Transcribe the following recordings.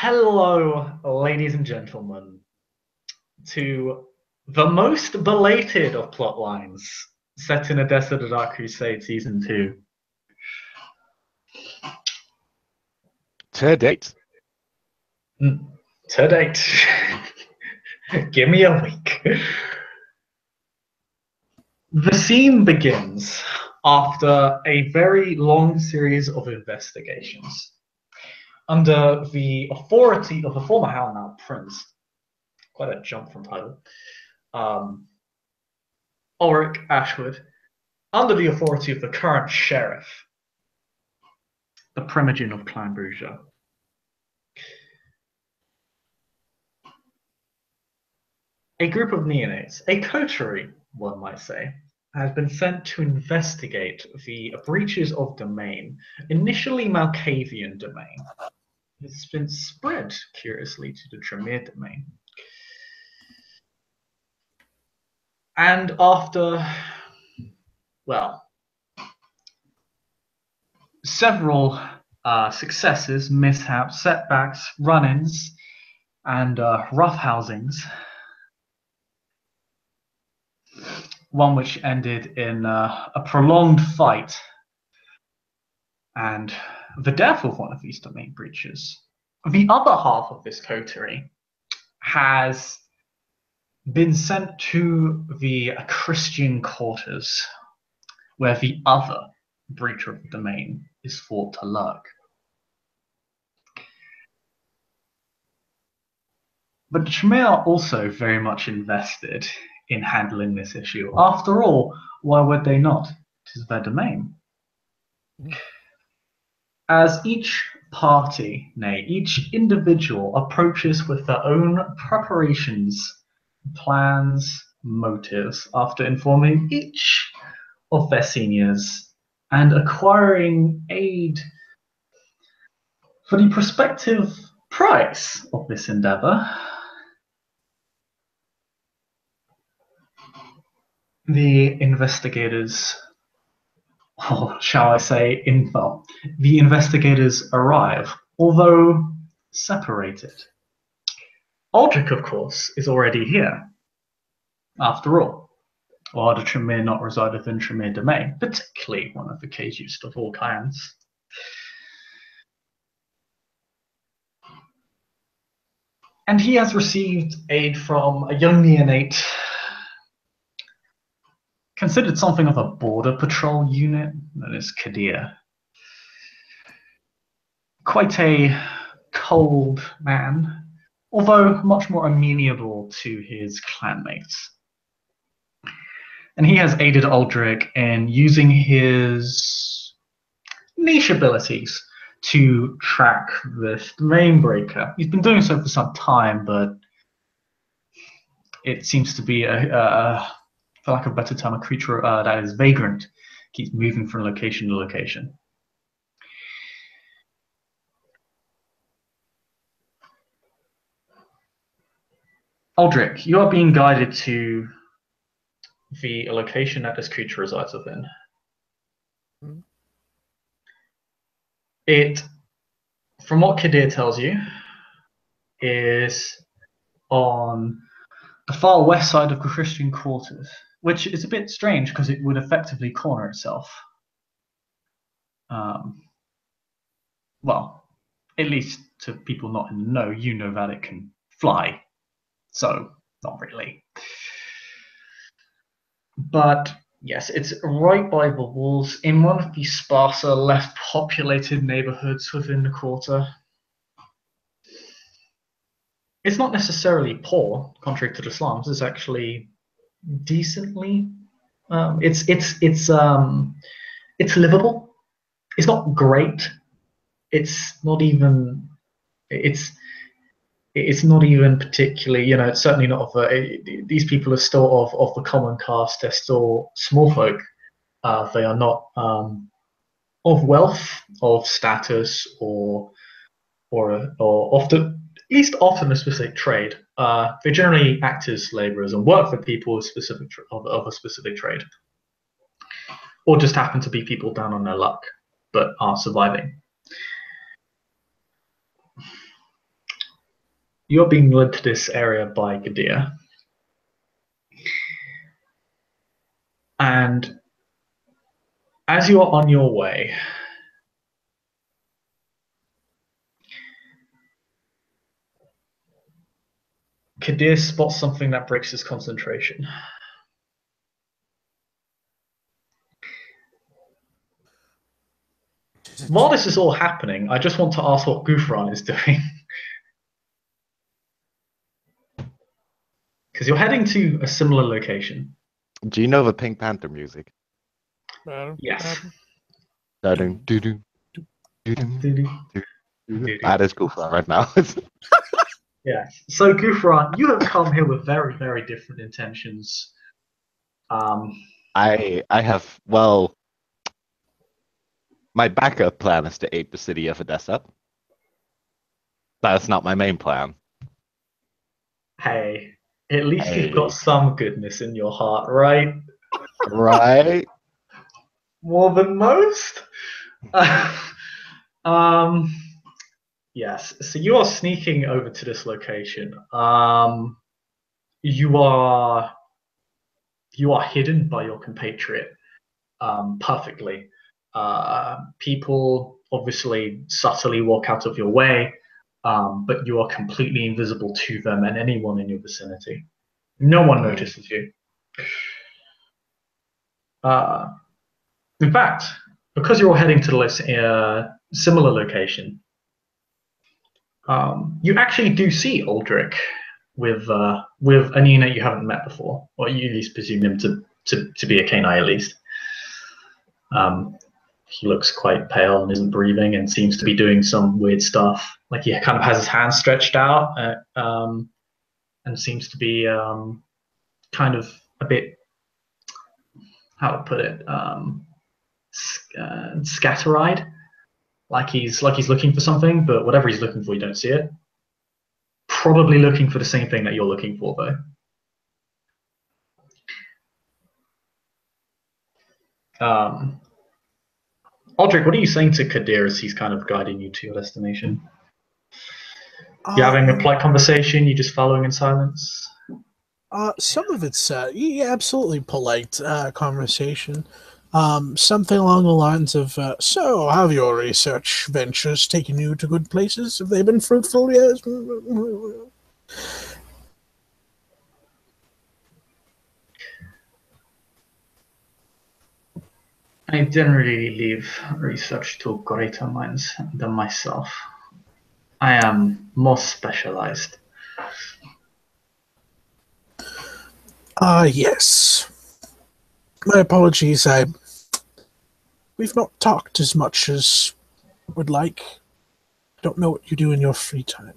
Hello, ladies and gentlemen, to the most belated of plot lines set in a Desert of Dark Crusade Season 2. To date. To date. Give me a week. The scene begins after a very long series of investigations under the authority of the former Howlnout Prince. Quite a jump from title. Ulrich Ashwood, under the authority of the current sheriff, the Primogen of Clan Bruges. A group of neonates, a coterie, one might say, has been sent to investigate the breaches of domain, initially Malkavian domain. It's been spread, curiously, to the Tremere domain. And after, well, several successes, mishaps, setbacks, run-ins, and roughhousings, one which ended in a prolonged fight and the death of one of these domain breaches. The other half of this coterie has been sent to the Christian quarters, where the other breach of the domain is thought to lurk. But the Tremere are also very much invested in handling this issue. After all, why would they not? It is their domain. As each party, nay, each individual approaches with their own preparations, plans, motives, after informing each of their seniors and acquiring aid for the prospective price of this endeavor, the investigators, or shall I say, the investigators arrive, although separated. Aldrich, of course, is already here. After all, while the Tremere not reside within Tremere domain, particularly one of the cagest of all clans. And he has received aid from a young neonate, considered something of a border patrol unit, known as Kadir. Quite a cold man, although much more amenable to his clanmates. And he has aided Aldrich in using his niche abilities to track this domain breaker. He's been doing so for some time, but it seems to be, for lack of a better term, a creature that is vagrant, keeps moving from location to location. Aldrich, you are being guided to the location that this creature resides within. It, from what Kadir tells you, is on the far west side of the Christian quarters, which is a bit strange because it would effectively corner itself. Well, at least to people not in the know, you know that it can fly. So, not really. But yes, it's right by the walls in one of the sparser, less populated neighborhoods within the quarter. It's not necessarily poor, contrary to the slums. It's actually decently. It's livable. It's not great. It's not even. It's not even particularly, it's certainly not of these people are still of the common caste. They're still small folk. They are not of wealth, of status, or often, at least often, a specific trade. They generally act as laborers and work for people of a specific trade, or just happen to be people down on their luck, but are surviving. you're being led to this area by Gadir. And as you are on your way, Kadir spots something that breaks his concentration. While this is all happening, I just want to ask what Gufran is doing. Because you're heading to a similar location. Do you know the Pink Panther music? Yes. That is cool fun right now. Yes. So Gufran, you have come here with very, very different intentions. I have, well, my backup plan is to aid the city of Odessa. That's not my main plan. Hey, at least you've got Hey, some goodness in your heart, right? right? More than most. um, yes. So you are sneaking over to this location. You are you are hidden by your compatriot perfectly. People obviously subtly walk out of your way, but you are completely invisible to them and anyone in your vicinity. No one notices you. Uh, in fact, because you're all heading to the similar location, you actually do see Aldrich with a unit you haven't met before, or you at least presume him to be a Kenai at least. He looks quite pale and isn't breathing and seems to be doing some weird stuff. Like he kind of has his hands stretched out and seems to be kind of a bit, how to put it, scattereyed. Like he's looking for something, but whatever he's looking for, you don't see it. Probably looking for the same thing that you're looking for, though. Aldrich, what are you saying to Kadir as he's kind of guiding you to your destination? You having a polite conversation? You just following in silence? Some of it's yeah, absolutely polite conversation. Something along the lines of, "So, have your research ventures taken you to good places? Have they been fruitful? Yes." I generally leave research to greater minds than myself. I am more specialized. Yes. My apologies. We've not talked as much as would like. Don't know what you do in your free time.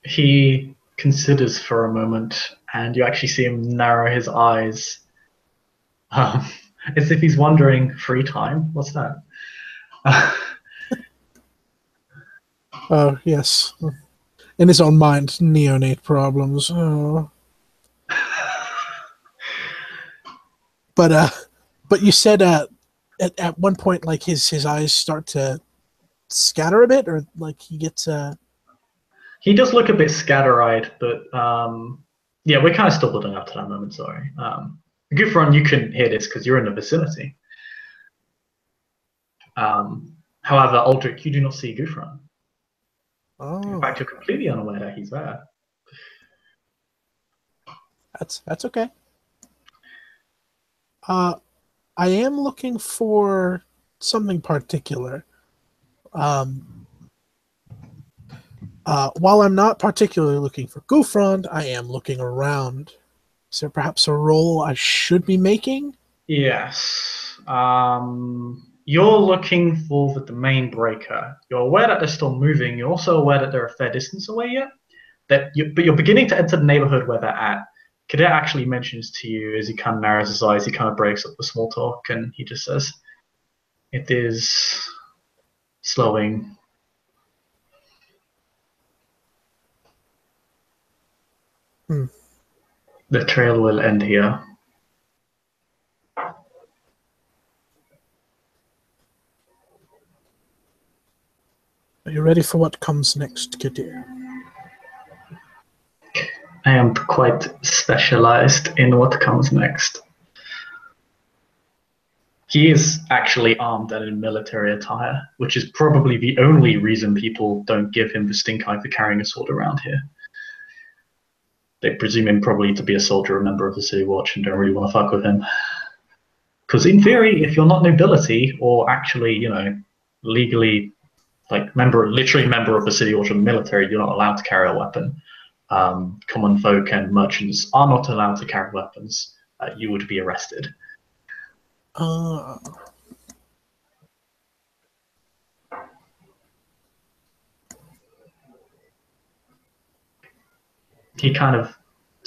He considers for a moment, and you actually see him narrow his eyes, um, as if he's wondering, free time? What's that? Yes. In his own mind, neonate problems. Oh. But you said at one point, like his eyes start to scatter a bit, or like he gets He does look a bit scatter-eyed, but yeah, we're kind of still building up to that moment. Sorry. Gufron, you couldn't hear this because you're in the vicinity. However, Aldrich, you do not see Gufron. In fact, you're completely unaware that he's there. That's okay. I am looking for something particular. While I'm not particularly looking for Gufrond, I am looking around. Is there perhaps a role I should be making? Yes. You're looking for the domain breaker. You're aware that they're still moving. You're also aware that they're a fair distance away yet. But you're beginning to enter the neighborhood where they're at. Cadet actually mentions to you as he kind of narrows his eyes, he kind of breaks up the small talk, and he just says, "It is slowing." The trail will end here. Are you ready for what comes next, Kitty? I am quite specialized in what comes next. He is actually armed and in military attire, which is probably the only reason people don't give him the stink eye for carrying a sword around here. They presume him probably to be a soldier, a member of the City Watch, and don't really want to fuck with him. Because in theory, if you're not nobility or actually, legally, like literally member of the City Watch or the military, you're not allowed to carry a weapon. Common folk and merchants are not allowed to carry weapons. You would be arrested. He kind of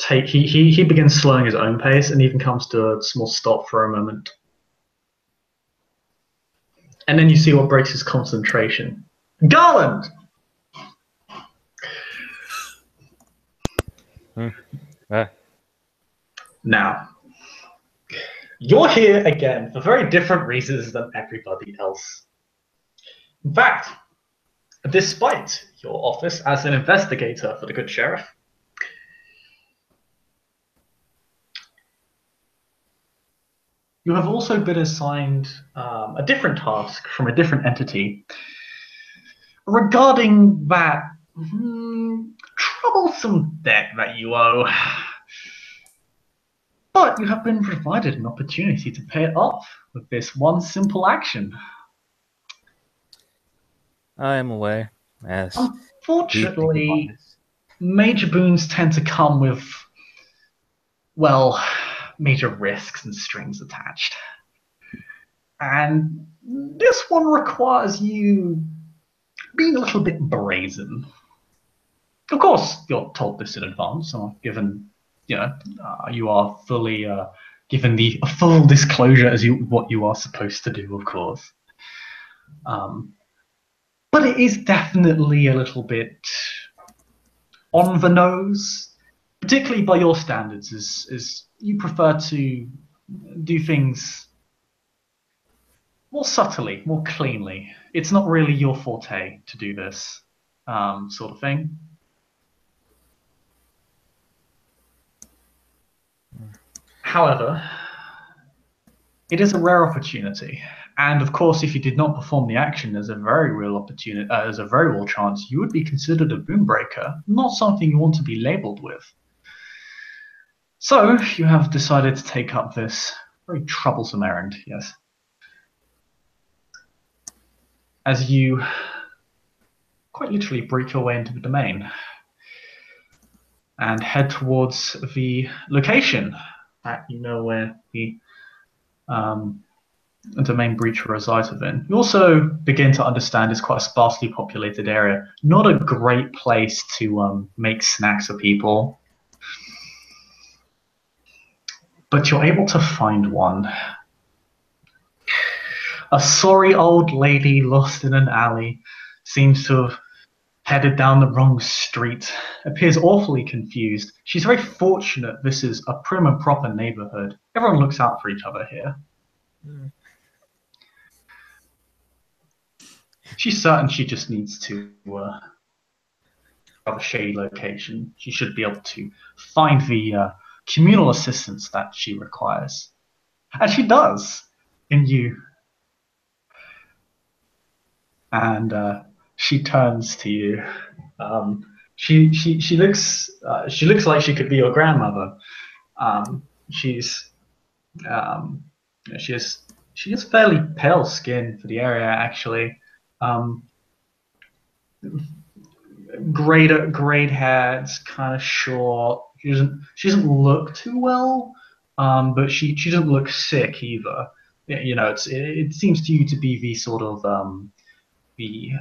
he begins slowing his own pace and even comes to a small stop for a moment. And then you see what breaks his concentration. Garland! Now, you're here again for very different reasons than everybody else. In fact, despite your office as an investigator for the good sheriff, you have also been assigned a different task from a different entity regarding that troublesome debt that you owe. But you have been provided an opportunity to pay it off with this one simple action. I am aware. Yes. Unfortunately, major boons tend to come with, well, major risks and strings attached. And this one requires you being a little bit brazen. Of course, you're told this in advance, or given, you are fully given the full disclosure as what you are supposed to do, of course. But it is definitely a little bit on the nose, particularly by your standards, as you prefer to do things more subtly, more cleanly. It's not really your forte to do this sort of thing. However, it is a rare opportunity, and of course, if you did not perform the action, there's a very real opportunity. There's a very real chance you would be considered a boonbreaker, not something you want to be labeled with. So you have decided to take up this very troublesome errand, yes. As you quite literally break your way into the domain and head towards the location that you know where the domain breacher resides within. You also begin to understand it's quite a sparsely populated area, not a great place to make snacks for people. But you're able to find one. A sorry old lady lost in an alley seems to have headed down the wrong street, appears awfully confused. She's very fortunate this is a prim and proper neighborhood. Everyone looks out for each other here. She's certain she just needs to have a shady location. She should be able to find the communal assistance that she requires. And she does in you. And she turns to you. She looks like she could be your grandmother. She has fairly pale skin for the area, actually. Grayed hair. It's kind of short. She doesn't look too well, but she doesn't look sick either. It seems to you to be the sort of the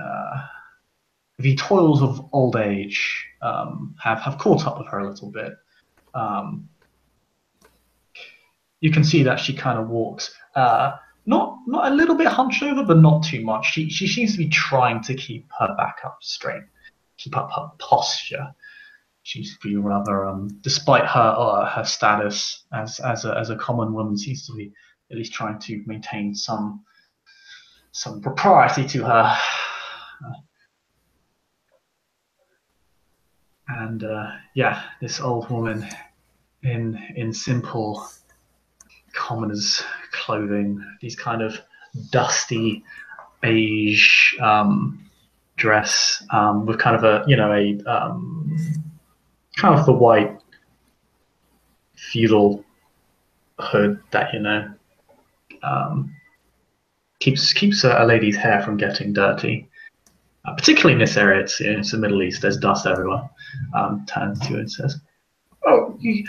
toils of old age have caught up with her a little bit. You can see that she kind of walks, not a little bit hunched over, but not too much. She seems to be trying to keep her back up straight, keep up her posture. She's be rather, despite her status as a common woman, seems to be at least trying to maintain some propriety to her. And yeah, this old woman in simple commoner's clothing, these kind of dusty beige dress with kind of a kind of the white feudal hood that um, keeps a lady's hair from getting dirty. Particularly in this area, it's the Middle East. There's dust everywhere. Turns to you and says, "Oh, you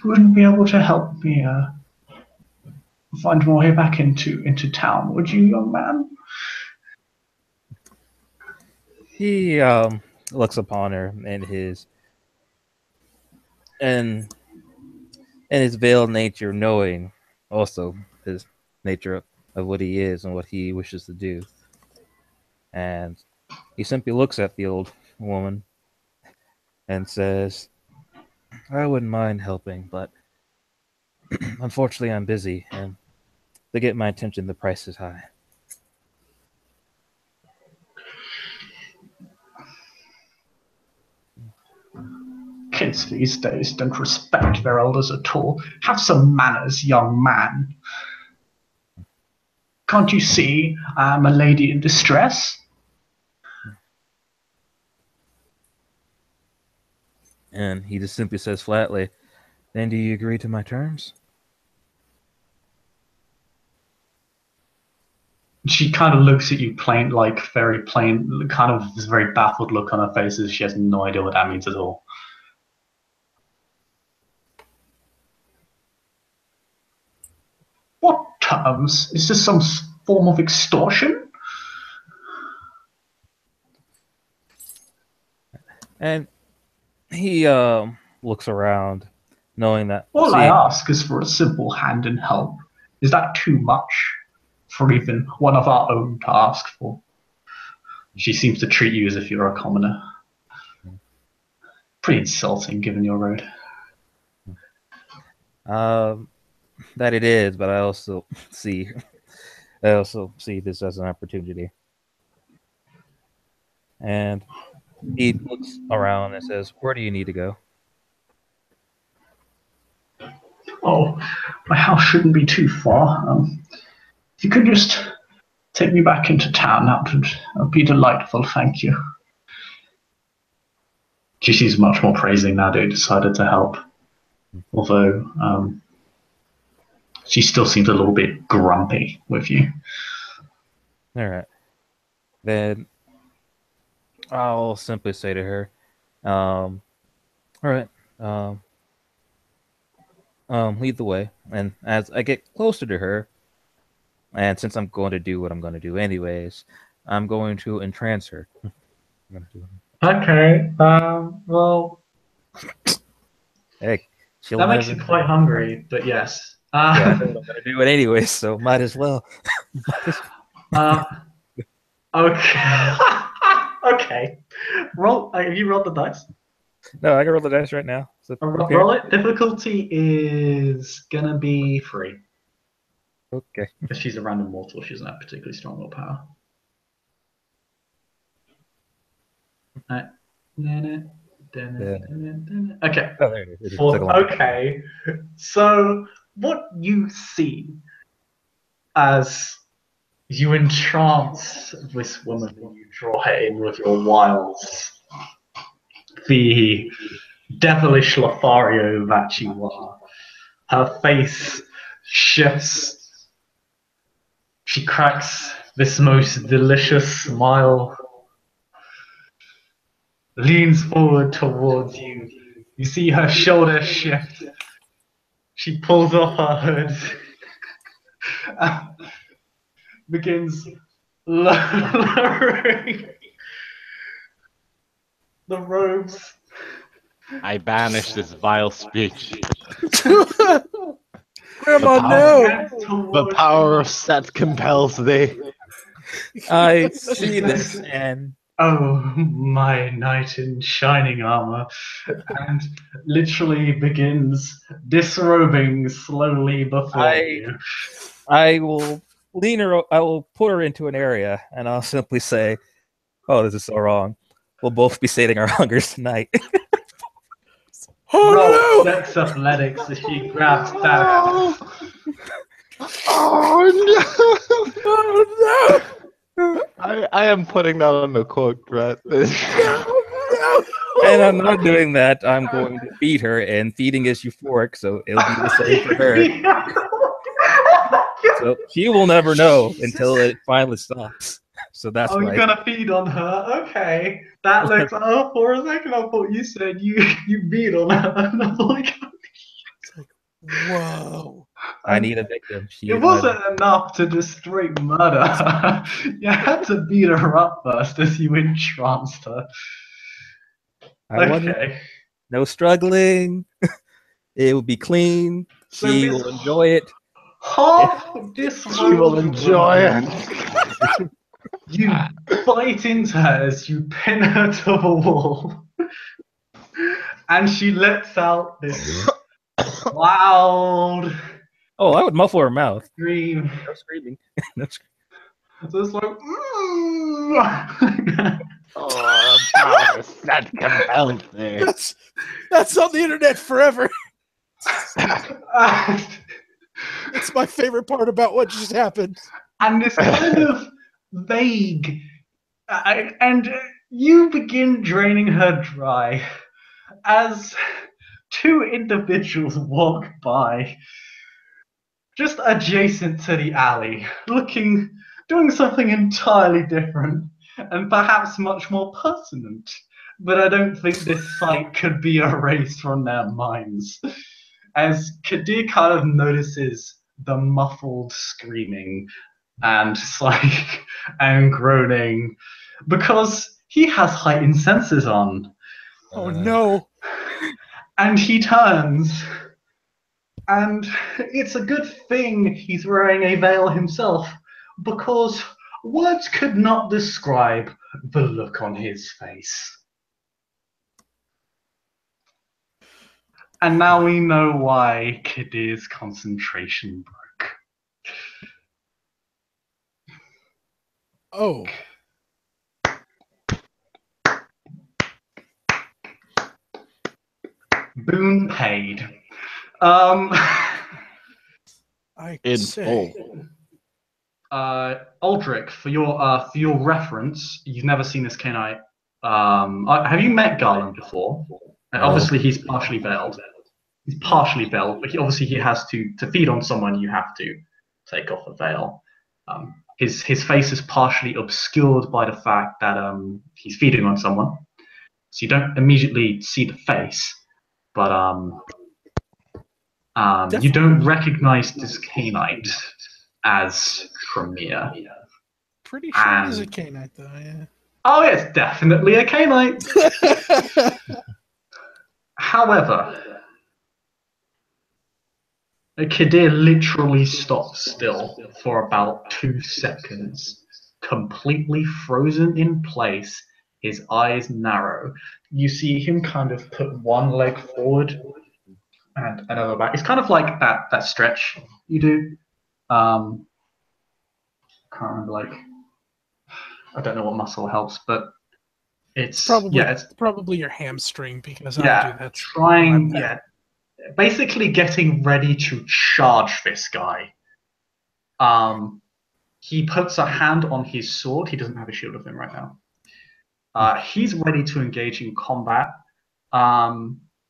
wouldn't be able to help me find my way back into town, would you, young man?" He looks upon her and and his veiled nature, knowing also his nature of what he is and what he wishes to do. And he simply looks at the old woman and says, I wouldn't mind helping, but unfortunately I'm busy, and to get my attention, the price is high. Kids these days don't respect their elders at all. Have some manners, young man. Can't you see I'm a lady in distress? And he just simply says flatly, then do you agree to my terms? She kind of looks at you plain, like very plain, kind of this very baffled look on her face as she has no idea what that means at all. What terms? Is this some form of extortion? And he looks around, knowing that. All I ask is for a simple hand in help. Is that too much for even one of our own to ask for? She seems to treat you as if you're a commoner. Pretty insulting, given your road. That it is, but I also see this as an opportunity. And he looks around and says, where do you need to go? Oh, my house shouldn't be too far. If you could just take me back into town, that would be delightful, thank you. She seems much more praising now that you decided to help. Although she still seems a little bit grumpy with you. All right. Then I'll simply say to her, all right, lead the way. And as I get closer to her, and since I'm going to do what I'm going to do anyways, I'm going to entrance her. Okay, well... Hey, that makes you quite hungry, but yes. Yeah, I know what I'm going to do it anyways, so might as well. Okay. Okay. Roll. Have you rolled the dice? No, I can roll the dice right now. So roll it. Difficulty is gonna be 3. Okay. Because she's a random mortal, she doesn't have particularly strong willpower. Right. Okay. Oh, there it is. Okay. So what you see as you entrance this woman and you draw her in with your wiles, the devilish Lothario that you are. Her face shifts. She cracks this most delicious smile, leans forward towards you. You see her shoulder shift. She pulls off her hood, begins lowering the robes. I banish this vile speech. Grandma, no! The power of Set compels thee. I see this, and oh, my knight in shining armor, and literally begins disrobing slowly before you. I will lean her. I will put her into an area, and I'll simply say, "Oh, this is so wrong. We'll both be sating our hungers tonight." Oh Roll Dex Athletics as she grabs that. Oh no! Oh no! I am putting that on the quote, Brett. no! No! And I'm not doing that. I'm going to feed her, and feeding is euphoric, so it'll be the same for her. So she will never know until it finally stops. So that's Oh, why. you're gonna feed on her? Okay. That looks. Oh, for a second, I thought you said you feed on her. And I'm like, It's like, whoa. I need a victim. She it is my wasn't enough to just straight murder her. You had to beat her up first as you entranced her. I wanted Okay. no struggling. It will be clean. So She this will enjoy it. half She will disrobed enjoy woman, it. you bite into her as you pin her to the wall. And she lets out this loud Oh, I would muffle her mouth. scream. No screaming. No screaming. So it's like, Oh, power set compelled there. That's on the internet forever. It's my favorite part about what just happened. and this kind of vague, and you begin draining her dry as two individuals walk by, just adjacent to the alley, doing something entirely different, and perhaps much more pertinent. But I don't think this sight could be erased from their minds. As Kadir kind of notices the muffled screaming and and groaning, because he has heightened senses on. Oh no. And he turns, and it's a good thing he's wearing a veil himself, because words could not describe the look on his face. And now we know why Kadir's concentration broke. Oh. Boon paid. I In say. full. Aldrich, for your reference, you've never seen this Kenite. Have you met Garland before? No. Obviously, he's partially veiled. He's partially veiled, but he has to feed on someone. You have to take off the veil. His face is partially obscured by the fact that he's feeding on someone, so you don't immediately see the face. But you don't recognize this Kenite as Tremere. Pretty sure he's a Canite, though, yeah. Oh, it's definitely a Kenite. However, Kadir literally stops still for about 2 seconds, completely frozen in place, his eyes narrow. You see him kind of put one leg forward and another back. It's kind of like that stretch you do. Can't remember, like, I don't know what muscle helps, but it's probably your hamstring, because I do that. Trying, basically getting ready to charge this guy. He puts a hand on his sword. He doesn't have a shield with him right now. He's ready to engage in combat.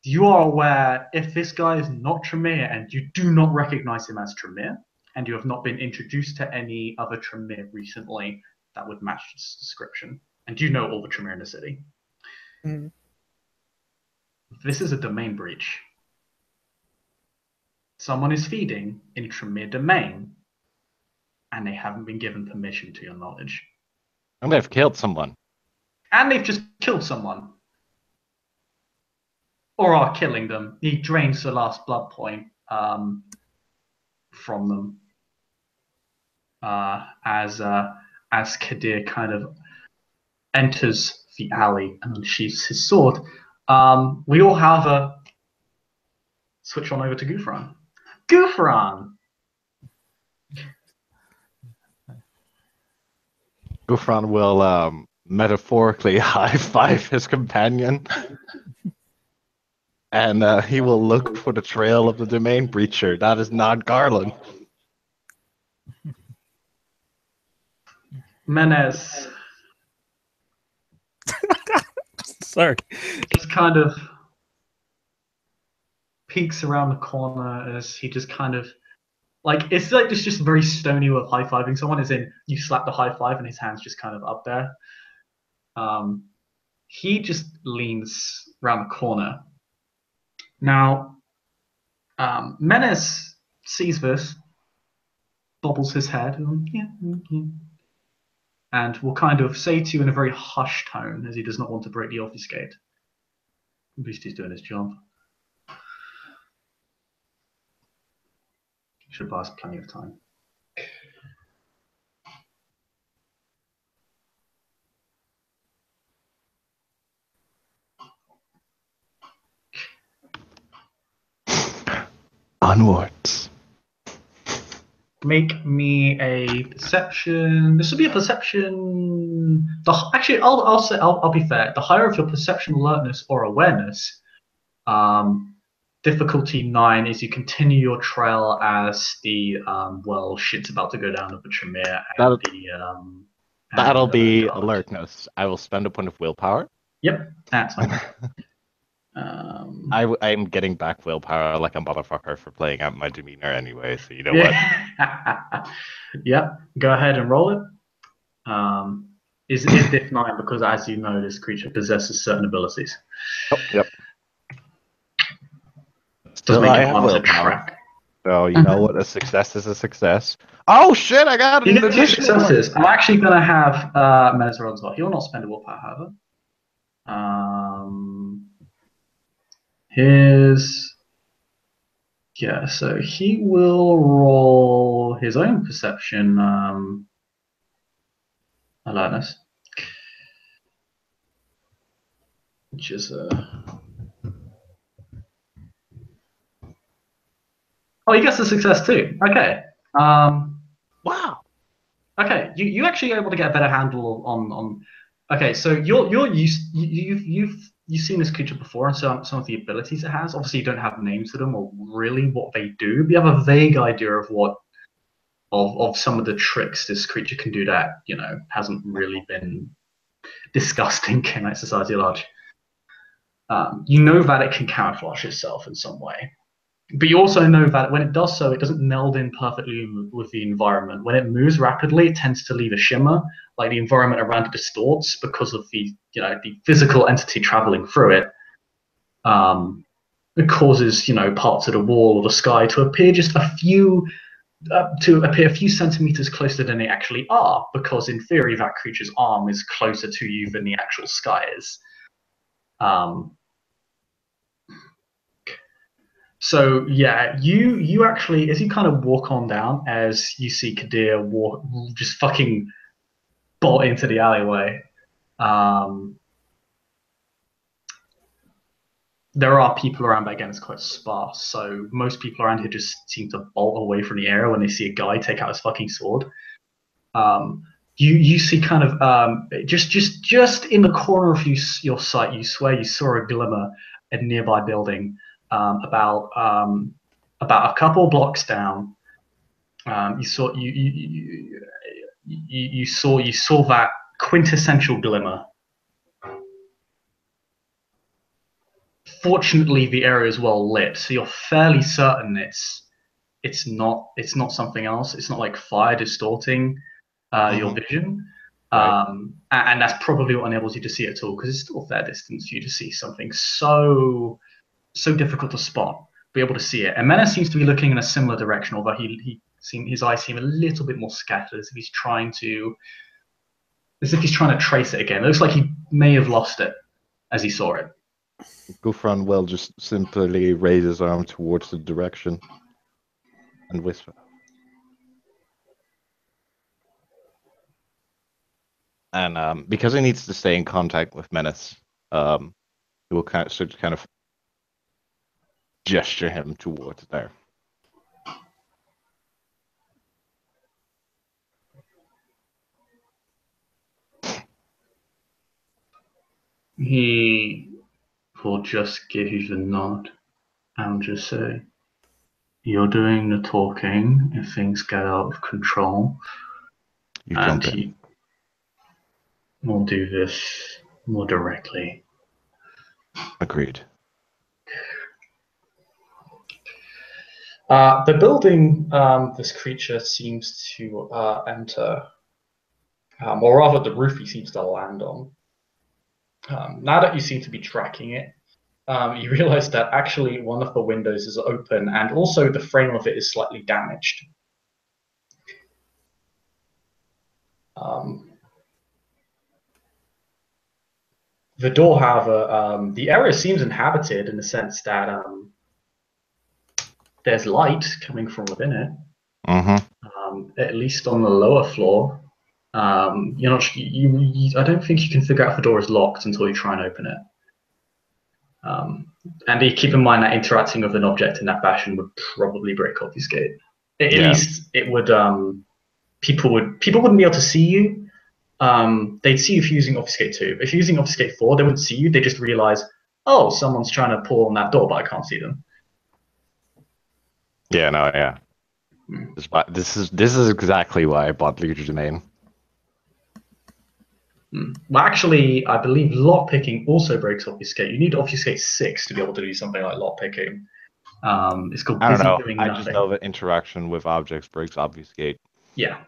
You are aware, if this guy is not Tremere and you do not recognize him as Tremere, and you have not been introduced to any other Tremere recently that would match this description, and you know all the Tremere in the city. Mm. This is a domain breach. Someone is feeding in Tremere domain, and they haven't been given permission, to your knowledge. And they've killed someone. And they've just killed someone. Or are killing them. He drains the last blood point from them. As Kadir kind of enters the alley and unsheaths his sword. We all have a switch on over to Gufran. Gufran! Gufran will metaphorically high five his companion. And he will look for the trail of the domain breacher. That is not Garland. Menes Sorry. just kind of peeks around the corner as he just kind of like it's like this just very stony way of high fiving someone. As in, you slap the high five and his hand's just kind of up there. He just leans around the corner. Now, Menes sees this, bobbles his head, and will kind of say to you in a very hushed tone, as he does not want to break the obfuscate. At least he's doing his job. Should buy us plenty of time. Onwards. Make me a perception. This will be a perception. Actually, I'll be fair. The higher of your perception, alertness, or awareness, difficulty 9 is you continue your trail as the shit's about to go down of the Tremere and That'll be alertness. I will spend a point of willpower. Yep, that's fine. I'm getting back willpower like a motherfucker for playing out my demeanor anyway, so you know what? Yep, go ahead and roll it. Is diff 9 because, as you know, this creature possesses certain abilities. Oh, yep. Does make I it have hard to willpower. track. So you know what? A success is a success. Oh shit! I got You an get 2 additional one. successes. I'm actually going to have Menace roll as well. He will not spend a willpower, however. So he will roll his own perception alertness, which is oh, he gets a success too. Okay. Wow. Okay, you actually are able to get a better handle on. Okay, so you've seen this creature before and some of the abilities it has. Obviously, you don't have names to them or really what they do, but you have a vague idea of what of some of the tricks this creature can do that hasn't really been discussed in Kenite society at large. You know that it can camouflage itself in some way. But you also know that when it does so, it doesn't meld in perfectly with the environment. When it moves rapidly, it tends to leave a shimmer, like the environment around it distorts because of the physical entity traveling through it. It causes parts of the wall or the sky to appear just a few centimeters closer than they actually are, because in theory that creature's arm is closer to you than the actual sky is. So yeah, you actually, as you kind of walk on down, as you see Kadir just fucking bolt into the alleyway. There are people around, but again, it's quite sparse. So most people around here just seem to bolt away from the area when they see a guy take out his fucking sword. You see kind of just in the corner of your sight, you swear you saw a glimmer at a nearby building. About a couple blocks down, you saw that quintessential glimmer. Fortunately, the area is well lit, so you're fairly certain it's not something else. It's not like fire distorting your vision. Right. And that's probably what enables you to see it at all, because it's still a fair distance for you to see something so difficult to spot, be able to see it. And Menace seems to be looking in a similar direction, although his eyes seem a little bit more scattered, as if he's trying to trace it again. It looks like he may have lost it as he saw it. Gufran will just simply raise his arm towards the direction and whisper. And because he needs to stay in contact with Menace, he will kind of gesture him towards there. He will just give you the nod and just say, "You're doing the talking if things get out of control, You and jump in. he will do this more directly." Agreed. The building this creature seems to enter, or rather the roof he seems to land on. Now that you seem to be tracking it, you realize that actually one of the windows is open and also the frame of it is slightly damaged. The door, however, the area seems inhabited in the sense that there's light coming from within it. At least on the lower floor. You're not. I don't think you can figure out if the door is locked until you try and open it. And keep in mind that interacting with an object in that fashion would probably break obfuscate. At least it would. People wouldn't be able to see you. They'd see you if you're using obfuscate 2. If you're using obfuscate 4, they wouldn't see you. They just realize, oh, someone's trying to pull on that door, but I can't see them. Yeah, no, yeah. This is exactly why I bought Leader Domain. Well, actually, I believe lockpicking also breaks obfuscate. You need obfuscate 6 to be able to do something like lockpicking. It's called I don't busy know. doing I nothing. just know that interaction with objects breaks obfuscate. Yeah.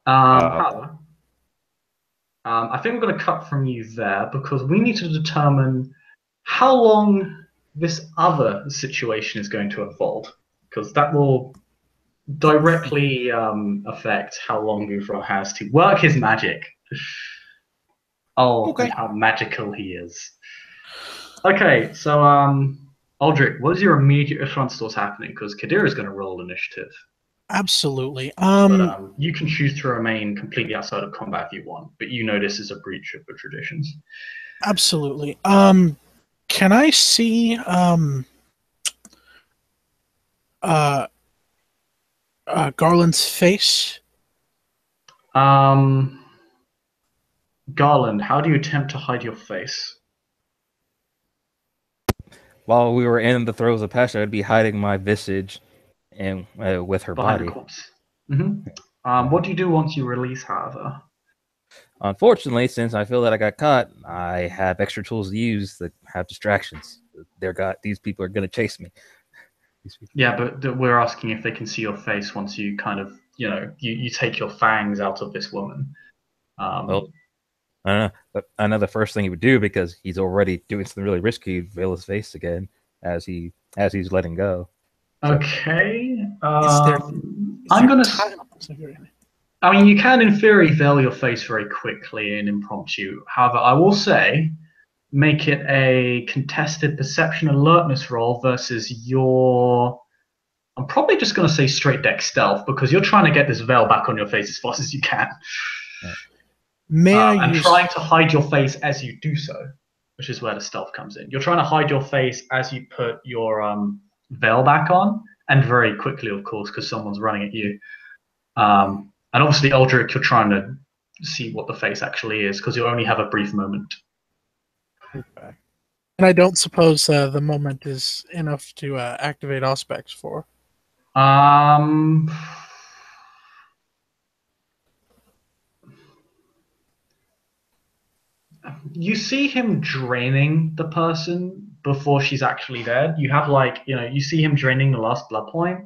However, I think we're going to cut from you there because we need to determine how long this other situation is going to unfold, because that will directly affect how long Gufro has to work his magic. Oh, Okay. and how magical he is. Okay, so Aldrich, what is your immediate response to what's happening? Because Kadir is going to roll initiative. Absolutely. But you can choose to remain completely outside of combat if you want, but you know this is a breach of the traditions. Absolutely. Can I see Garland's face? Garland, how do you attempt to hide your face? While we were in the throes of passion, I'd be hiding my visage and with her Behind body. the corpse. What do you do once you release, however? Unfortunately, since I feel that I got caught, I have extra tools to use that have distractions. These people are going to chase me. Yeah, but we're asking if they can see your face once you kind of, you take your fangs out of this woman. Well, I don't know, but I know the first thing he would do, because he's already doing something really risky, veil his face again as he's letting go. So, okay. I'm going to. I mean, you can, in theory, veil your face very quickly and impromptu. However, I will say, make it a contested perception alertness roll versus your... I'm probably just going to say straight deck stealth, because you're trying to get this veil back on your face as fast as you can. Right. Trying to hide your face as you do so, which is where the stealth comes in. You're trying to hide your face as you put your veil back on, and very quickly, of course, because someone's running at you. And obviously, Eldrick, you're trying to see what the face actually is, because you only have a brief moment. Okay. And I don't suppose the moment is enough to activate Auspex for. You see him draining the person before she's actually dead. You have you see him draining the last blood point.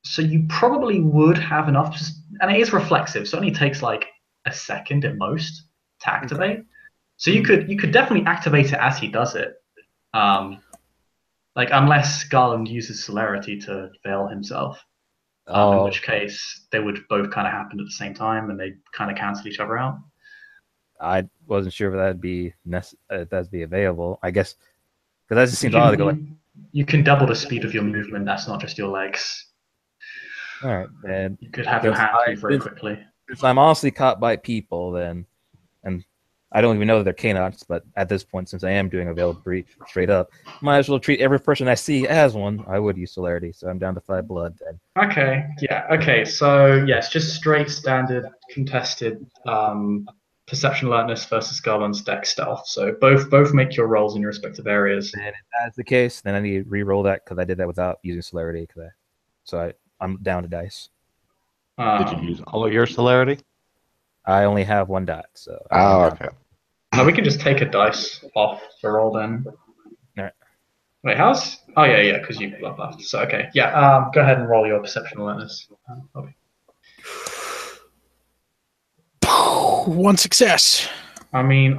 So you probably would have enough, and it is reflexive, so it only takes like a second at most to activate. Okay. So you could definitely activate it as he does it. Unless Garland uses celerity to veil himself. In which case they would both kind of happen at the same time and they kind of cancel each other out. I wasn't sure if that'd be available. I guess because that just seems odd to go. You can double the speed of your movement. That's not just your legs. All right, then you could have your hands move very quickly. If I'm honestly caught by people, then, and I don't even know that they're canines, but at this point, since I am doing a veiled breach straight up, might as well treat every person I see as one. I would use celerity, so I'm down to 5 blood then. Okay, yeah, okay, so yes, just straight standard contested perception alertness versus Garland's deck stealth. So both make your rolls in your respective areas. And if that's the case, then I need to re-roll that because I did that without using celerity. I'm down to dice. Did you use all of your celerity? I only have 1 dot, so. Oh, okay. No, we can just take a dice off the roll then. Alright. Wait, how's? Oh yeah, because you left. So okay, yeah. Go ahead and roll your perception alertness. Okay. 1 success. I mean,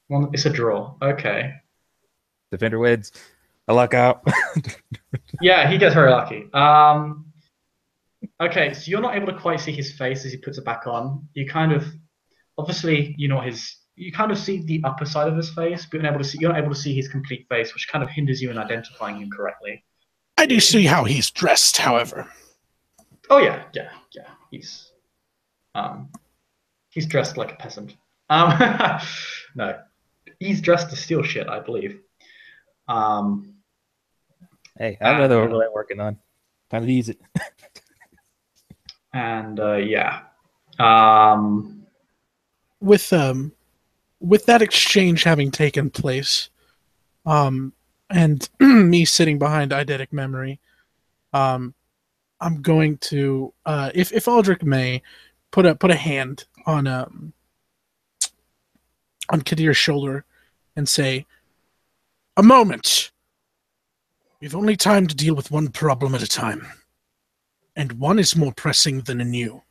well, it's a draw. Okay. Defender wins. I luck out. Yeah, he gets very lucky. Okay, so you're not able to quite see his face as he puts it back on. You kind of, obviously, you kind of see the upper side of his face, but you're not able to see his complete face, which kind of hinders you in identifying him correctly. I do see how he's dressed, however. Oh yeah. He's dressed like a peasant. No, he's dressed to steal shit, I believe. Hey, I have another overlay I'm working on. Time to use it. And yeah. With that exchange having taken place, and me sitting behind eidetic memory, I'm going to, if Aldrich may, put a hand on Kadir's shoulder and say, "A moment. We've only time to deal with one problem at a time, and one is more pressing than a new."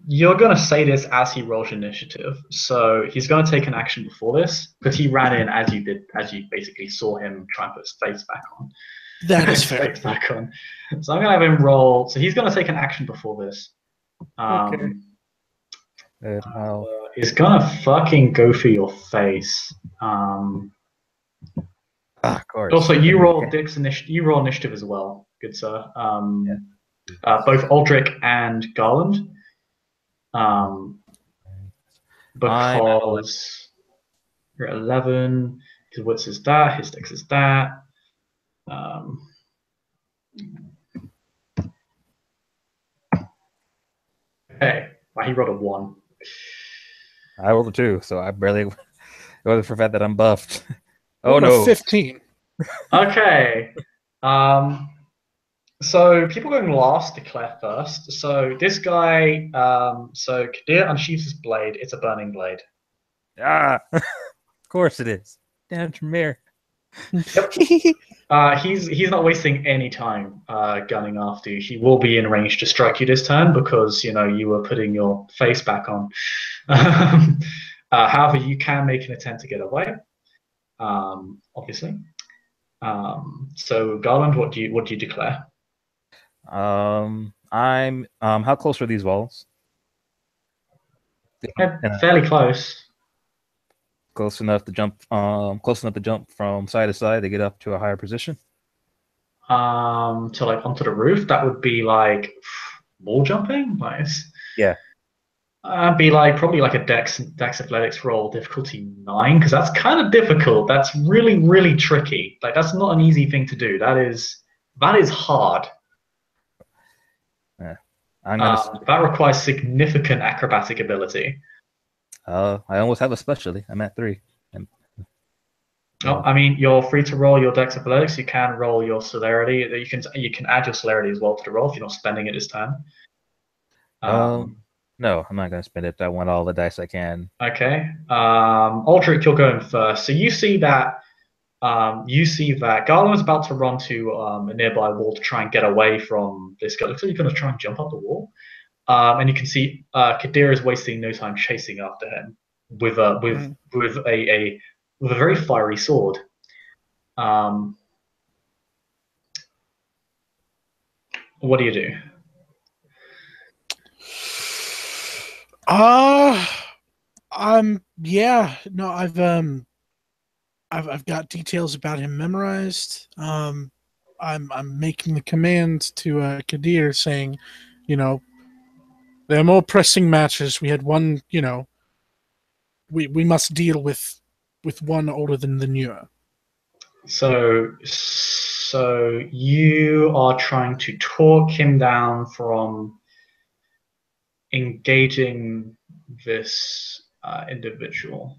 You're going to say this as he rolls initiative. So he's going to take an action before this, because he ran in as you basically saw him try and put his face back on. That is fair. Face back on. So I'm going to have him roll. So he's going to take an action before this. Okay. He's going to fucking go for your face. Of course. Also, you roll initiative as well, good sir. Both Aldrich and Garland. Because you're at 11. His wits is that. His dex is that. Okay. Well, he rolled a 1. I rolled a 2, so I barely. It wasn't for the fact that I'm buffed. Oh Rolled no. a 15. Okay. So people going last declare first. So this guy, so Kadir unsheathes his blade. It's a burning blade. Ah, of course it is. Damn Tremere. Yep. He's not wasting any time gunning after you. He will be in range to strike you this turn because you were putting your face back on. However, you can make an attempt to get away. Obviously. So Garland, what do you declare? I'm how close are these walls? Fairly close. Close enough to jump from side to side to get up to a higher position. To like onto the roof, that would be like wall jumping. Nice. Yeah. Be like probably like a Dex Athletics roll, difficulty 9, because that's kind of difficult. That's really, really tricky. Like that's not an easy thing to do. That is hard. Yeah. That requires significant acrobatic ability. I almost have a specialty. I'm at 3. I mean, you're free to roll your Dex Athletics. You can roll your celerity. You can add your celerity as well to the roll if you're not spending it this time. No, I'm not going to spend it. I want all the dice I can. Okay. Aldrich, you're going first. So you see that Garland is about to run to a nearby wall to try and get away from this guy. Looks like he's going to try and jump up the wall. And you can see Kadir is wasting no time chasing after him with a very fiery sword. What do you do? I've got details about him memorized. I'm making the command to Kadir saying, there are more pressing matters. We had one, we must deal with one older than the newer. So you are trying to talk him down from engaging this individual.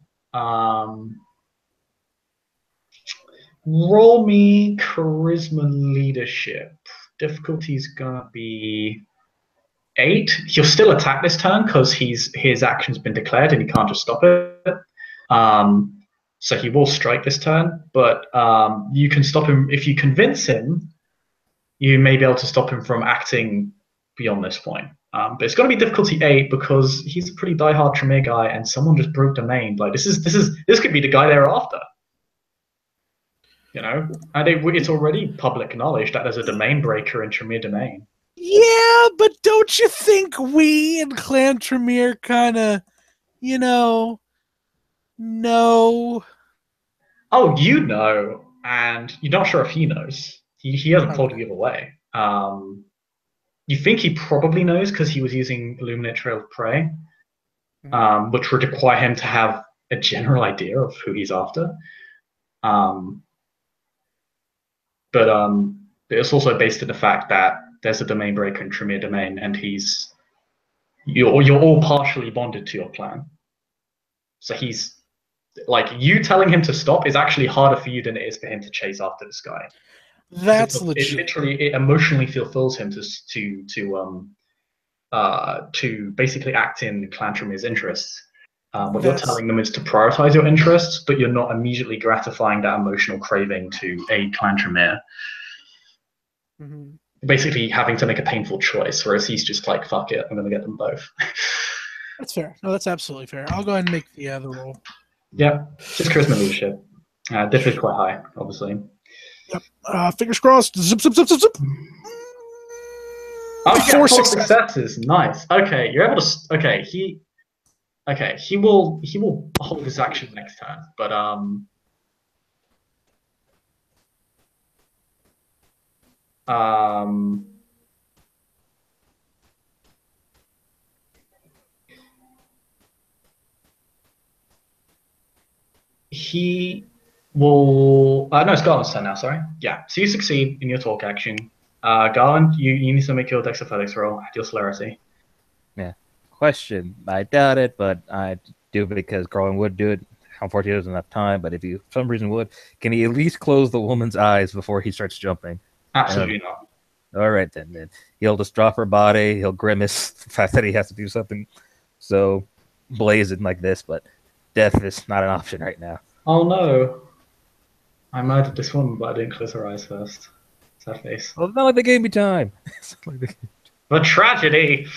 Roll me charisma leadership. Difficulty's gonna be 8. He'll still attack this turn because his action's been declared and he can't just stop it. So he will strike this turn, but you can stop him if you convince him. You may be able to stop him from acting beyond this point. But it's going to be difficulty 8 because he's a pretty diehard Tremere guy, and someone just broke domain. Like this could be the guy they're after. You know, and it's already public knowledge that there's a domain breaker in Tremere domain. Yeah, but don't you think we in Clan Tremere kind of, know? Oh, you know, and you're not sure if he knows. He hasn't told Okay. you either way. You think he probably knows because he was using Illuminate Trail of Prey, which would require him to have a general idea of who he's after. But it's also based on the fact that there's a domain breaker in Tremere domain, and you're all partially bonded to your clan. So he's like, you telling him to stop is actually harder for you than it is for him to chase after this guy. That's It legit. it emotionally fulfills him to basically act in Clan Tremere's interests. What you're telling them is to prioritize your interests, but you're not immediately gratifying that emotional craving to aid Clan Tremere. Mhm. Basically having to make a painful choice, whereas he's just like, fuck it, I'm going to get them both. That's fair. No, that's absolutely fair. I'll go ahead and make the roll. Yeah, just charisma leadership. Differs quite high, obviously. Yep. Fingers crossed. Zip, zip, zip, zip, zip. Oh, 4 successes. Nice. Okay, you're able to. Okay, he will hold his action next turn, but he will. No, it's Garland's turn now. Sorry. Yeah. So you succeed in your talk action. Garland, you need to make your Dex Athletics roll at your celerity. Yeah. Question. I doubt it, but I do because Garland would do it. Unfortunately, he doesn't have time, but if he for some reason would, can he at least close the woman's eyes before he starts jumping? Absolutely not. All right, then. He'll just drop her body. He'll grimace the fact that he has to do something so blazing like this, but death is not an option right now. Oh no. I murdered this woman, but I didn't close her eyes first. Sad face. Well, it's not like they gave me time. The tragedy!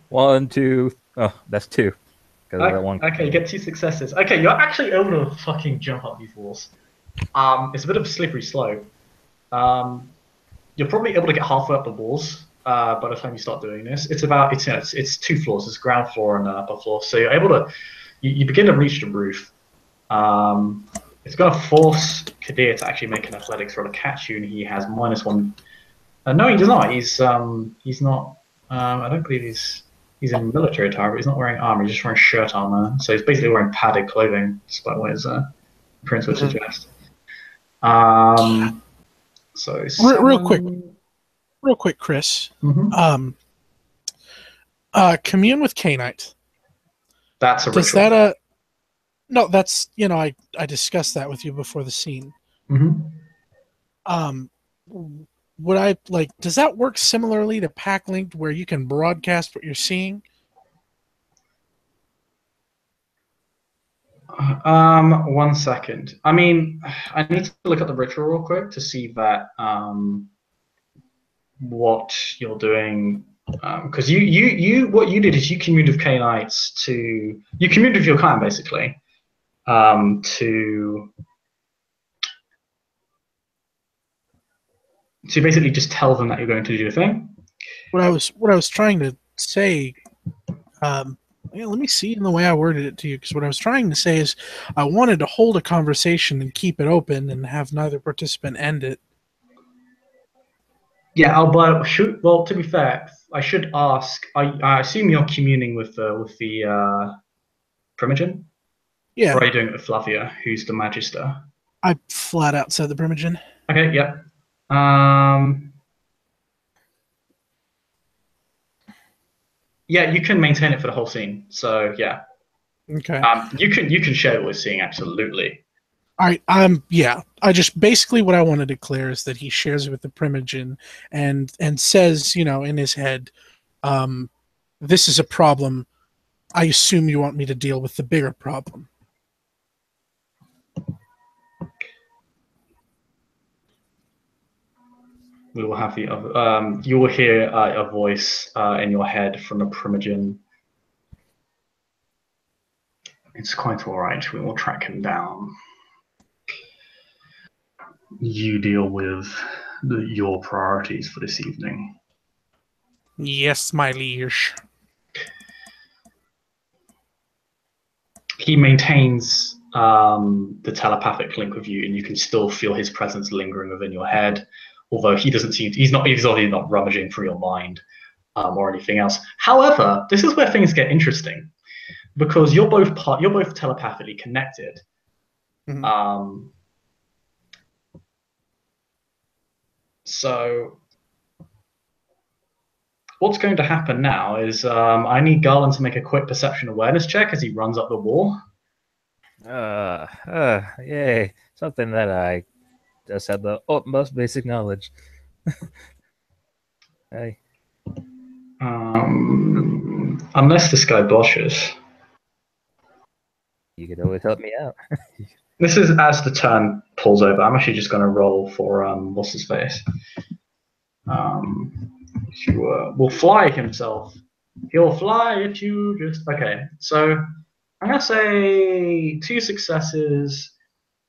1, 2. Oh, that's 2. That one. Okay, you get 2 successes. Okay, you're actually able to fucking jump up these walls. It's a bit of a slippery slope. You're probably able to get halfway up the walls by the time you start doing this. It's 2 floors. It's ground floor and upper floor. So you're able to you begin to reach the roof. It's going to force Kadir to actually make an athletics roll to catch you, and he has -1. No, he does not. He's not. I don't believe he's in military attire, but he's not wearing armor. He's just wearing shirt armor. So he's basically wearing padded clothing, despite what his appearance would suggest. So real quick, Chris. Mm-hmm. Commune with Cainite. That's a Does ritual. that no, that's I discussed that with you before the scene. Mm-hmm. Would I does that work similarly to Pack Linked where you can broadcast what you're seeing? 1 second. I mean, I need to look at the ritual real quick to see that what you're doing. Because what you did is you communed with Cainites you communed with your clan basically to basically just tell them that you're going to do a thing. What I was trying to say, let me see in the way I worded it to you, because what I was trying to say is I wanted to hold a conversation and keep it open and have neither participant end it. Yeah, well, to be fair, I should ask. I assume you're communing with the Primogen? Yeah. Or are you doing it with Flavia, who's the Magister? I flat out said the primogen. Okay, yeah. Yeah, you can maintain it for the whole scene. So yeah, Okay. you can share what we're seeing. Absolutely. All right. Yeah. I just basically what I wanted to clear is that he shares it with the primogen and says, in his head, this is a problem. I assume you want me to deal with the bigger problem. We will have the other. You will hear a voice in your head from the primogen. It's quite all right. We will track him down. You deal with your priorities for this evening. Yes, my liege. He maintains the telepathic link with you, and you can still feel his presence lingering within your head. Although he doesn't seem he's obviously not rummaging through your mind or anything else. However, this is where things get interesting because you're both telepathically connected. Mhm. So what's going to happen now is I need Garland to make a quick perception awareness check as he runs up the wall. Yay. Something that I just had the utmost basic knowledge. Hey. Unless this guy blushes. You could always help me out. This is as the turn pulls over. I'm actually just going to roll for what's his face. Will fly himself. He'll fly at you. Just okay. So I'm going to say 2 successes.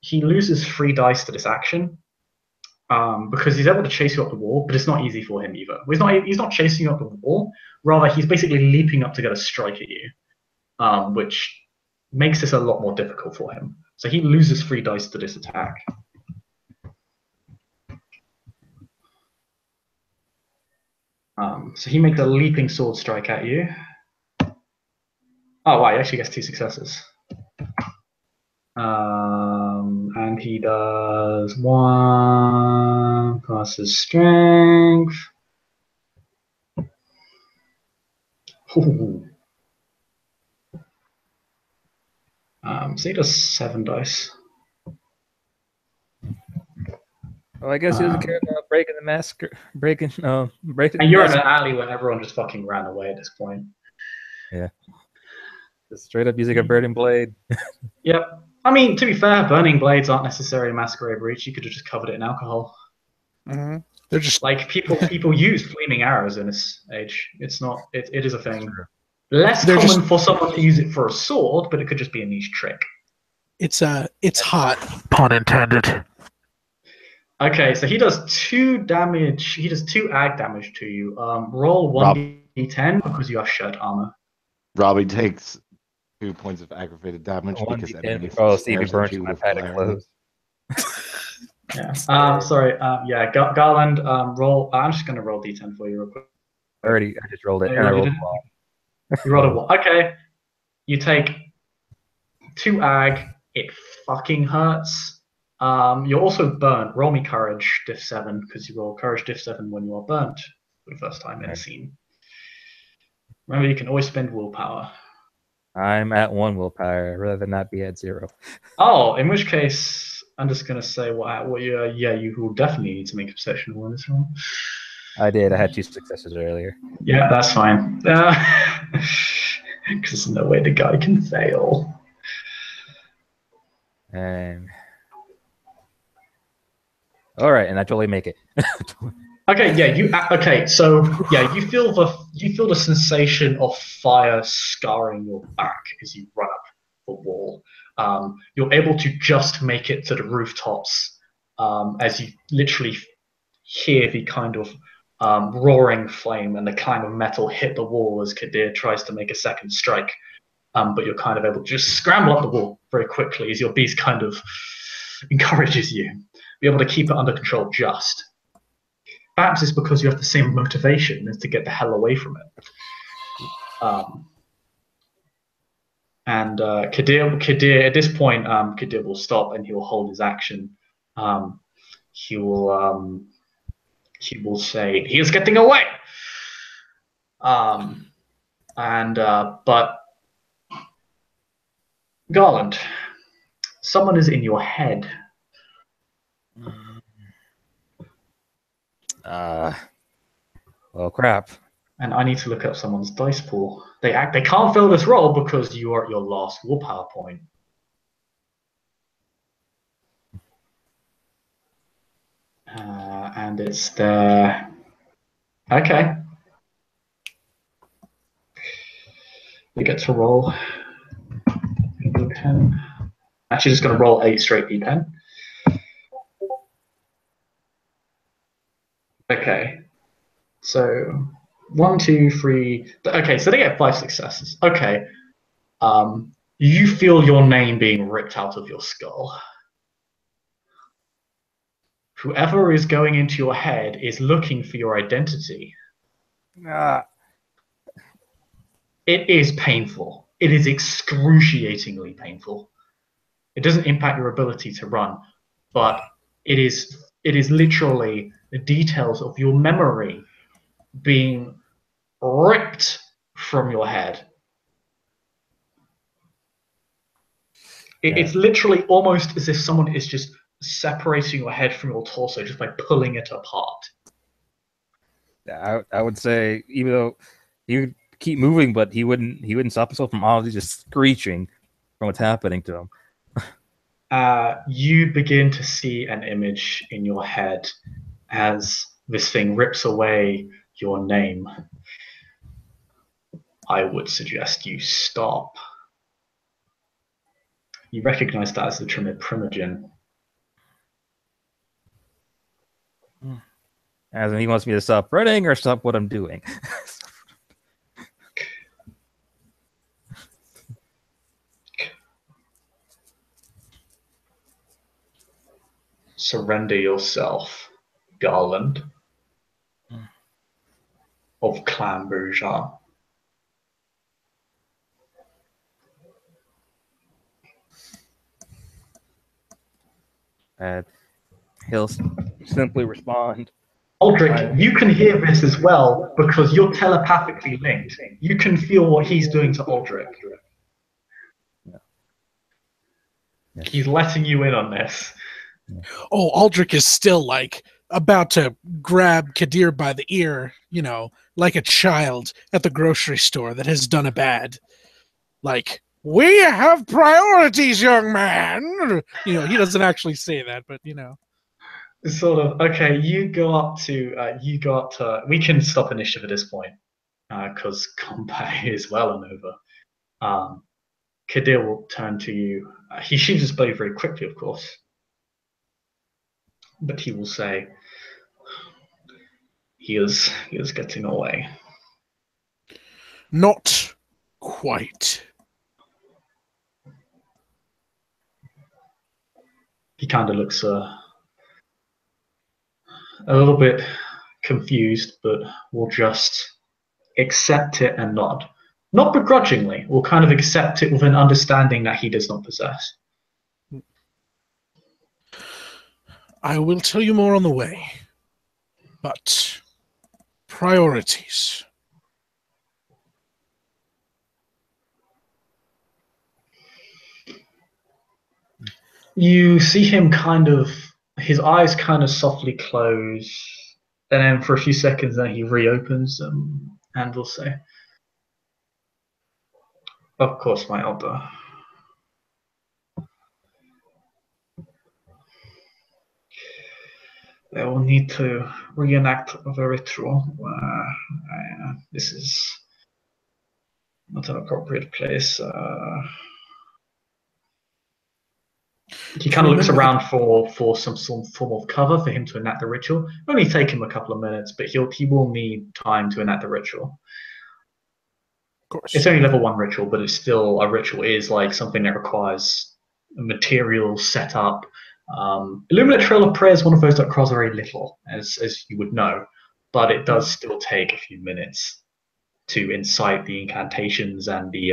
He loses 3 dice to this action because he's able to chase you up the wall, but it's not easy for him either. He's not chasing you up the wall. Rather, he's basically leaping up to get a strike at you, which makes this a lot more difficult for him. So he loses 3 dice to this attack. So he makes a leaping sword strike at you. Oh, wow, he actually gets 2 successes. And he does 1 plus his strength. Ooh. So he does 7 dice. Oh, I guess he doesn't care about breaking the mask, breaking. And you're in an alley where everyone just fucking ran away at this point. Yeah. Just straight up using a burning blade. Yep. I mean, to be fair, burning blades aren't necessarily a masquerade breach. You could have just covered it in alcohol. Mm-hmm. They're just like people use flaming arrows in this age. It's not. It is a thing. Less common for someone to use it for a sword, but it could just be a niche trick. It's hot. Pun intended. Okay, so he does 2 damage. He does 2 ag damage to you. Roll 1d10 because you have shirt armor. Robbie takes 2 points of aggravated damage because enemy Stevie burns my padded clothes. Yeah. Sorry. Yeah. Garland. Roll. I'm just gonna roll d10 for you real quick. I just rolled it, and I rolled a 1. You rolled a 1. Okay. You take 2 ag. It fucking hurts. You're also burnt. Roll me courage, diff 7, because you roll courage diff 7 when you are burnt for the first time in a scene. Remember, you can always spend willpower. I'm at 1 willpower. I'd rather not be at 0. Oh, in which case, I'm just gonna say you will definitely need to make a perception awareness roll. I did. I had 2 successes earlier. Yeah, that's fine. Because there's no way the guy can fail. And all right, and I totally make it. Okay, yeah, you feel the sensation of fire scarring your back as you run up the wall. You're able to just make it to the rooftops as you literally hear the kind of roaring flame and the kind of metal hit the wall as Kadir tries to make a second strike. But you're kind of able to just scramble up the wall very quickly as your beast kind of encourages you. Be able to keep it under control just. Perhaps it's because you have the same motivation as to get the hell away from it. And Kadir, at this point, Kadir will stop and he'll hold his action. He will say, "He is getting away." But Garland, someone is in your head. Well, crap. And I need to look up someone's dice pool. They can't fill this roll because you are at your last willpower point. And it's there. Okay. You get to roll D10. Actually, just going to roll 8 straight D10. Okay. So 1, 2, 3. Okay, so they get 5 successes. Okay. You feel your name being ripped out of your skull. Whoever is going into your head is looking for your identity. It is painful. It is excruciatingly painful. It doesn't impact your ability to run, but it is literally the details of your memory being ripped from your head. It's literally almost as if someone is just separating your head from your torso just by pulling it apart. I would say, even though he would keep moving, but he wouldn't stop himself from honestly just screeching from what's happening to him. You begin to see an image in your head as this thing rips away your name. I would suggest you stop. You recognize that as the Primogen. As in, he wants me to stop running or stop what I'm doing. Surrender yourself, Garland of Clan Bourgeois. And he'll simply respond. Aldrich, you can hear this as well because you're telepathically linked. You can feel what he's doing to Aldrich. Yes. He's letting you in on this. Oh, Aldrich is still like about to grab Kadir by the ear, like a child at the grocery store that has done a bad. Like, we have priorities, young man. He doesn't actually say that, but Sort of. Okay, you go up to. We can stop initiative at this point because combat is well and over. Kadir will turn to you. He shoots his blade very quickly, of course, but he will say, "He is getting away." Not quite. He kind of looks a little bit confused, but will just accept it and nod. Not begrudgingly, will kind of accept it with an understanding that he does not possess. I will tell you more on the way. But priorities. You see him his eyes kind of softly close, and then for a few seconds then he reopens them and will say, "Of course, my elder. They will need to reenact the ritual. This is not an appropriate place." He kind of looks around for some form of cover for him to enact the ritual. It'll only take him a couple of minutes, but he will need time to enact the ritual. Of course. It's only level 1 ritual, but it's still a ritual. It is like something that requires material set up. Illuminate Trail of Prayer is one of those that requires very little, as you would know, but it does still take a few minutes. to incite the incantations and the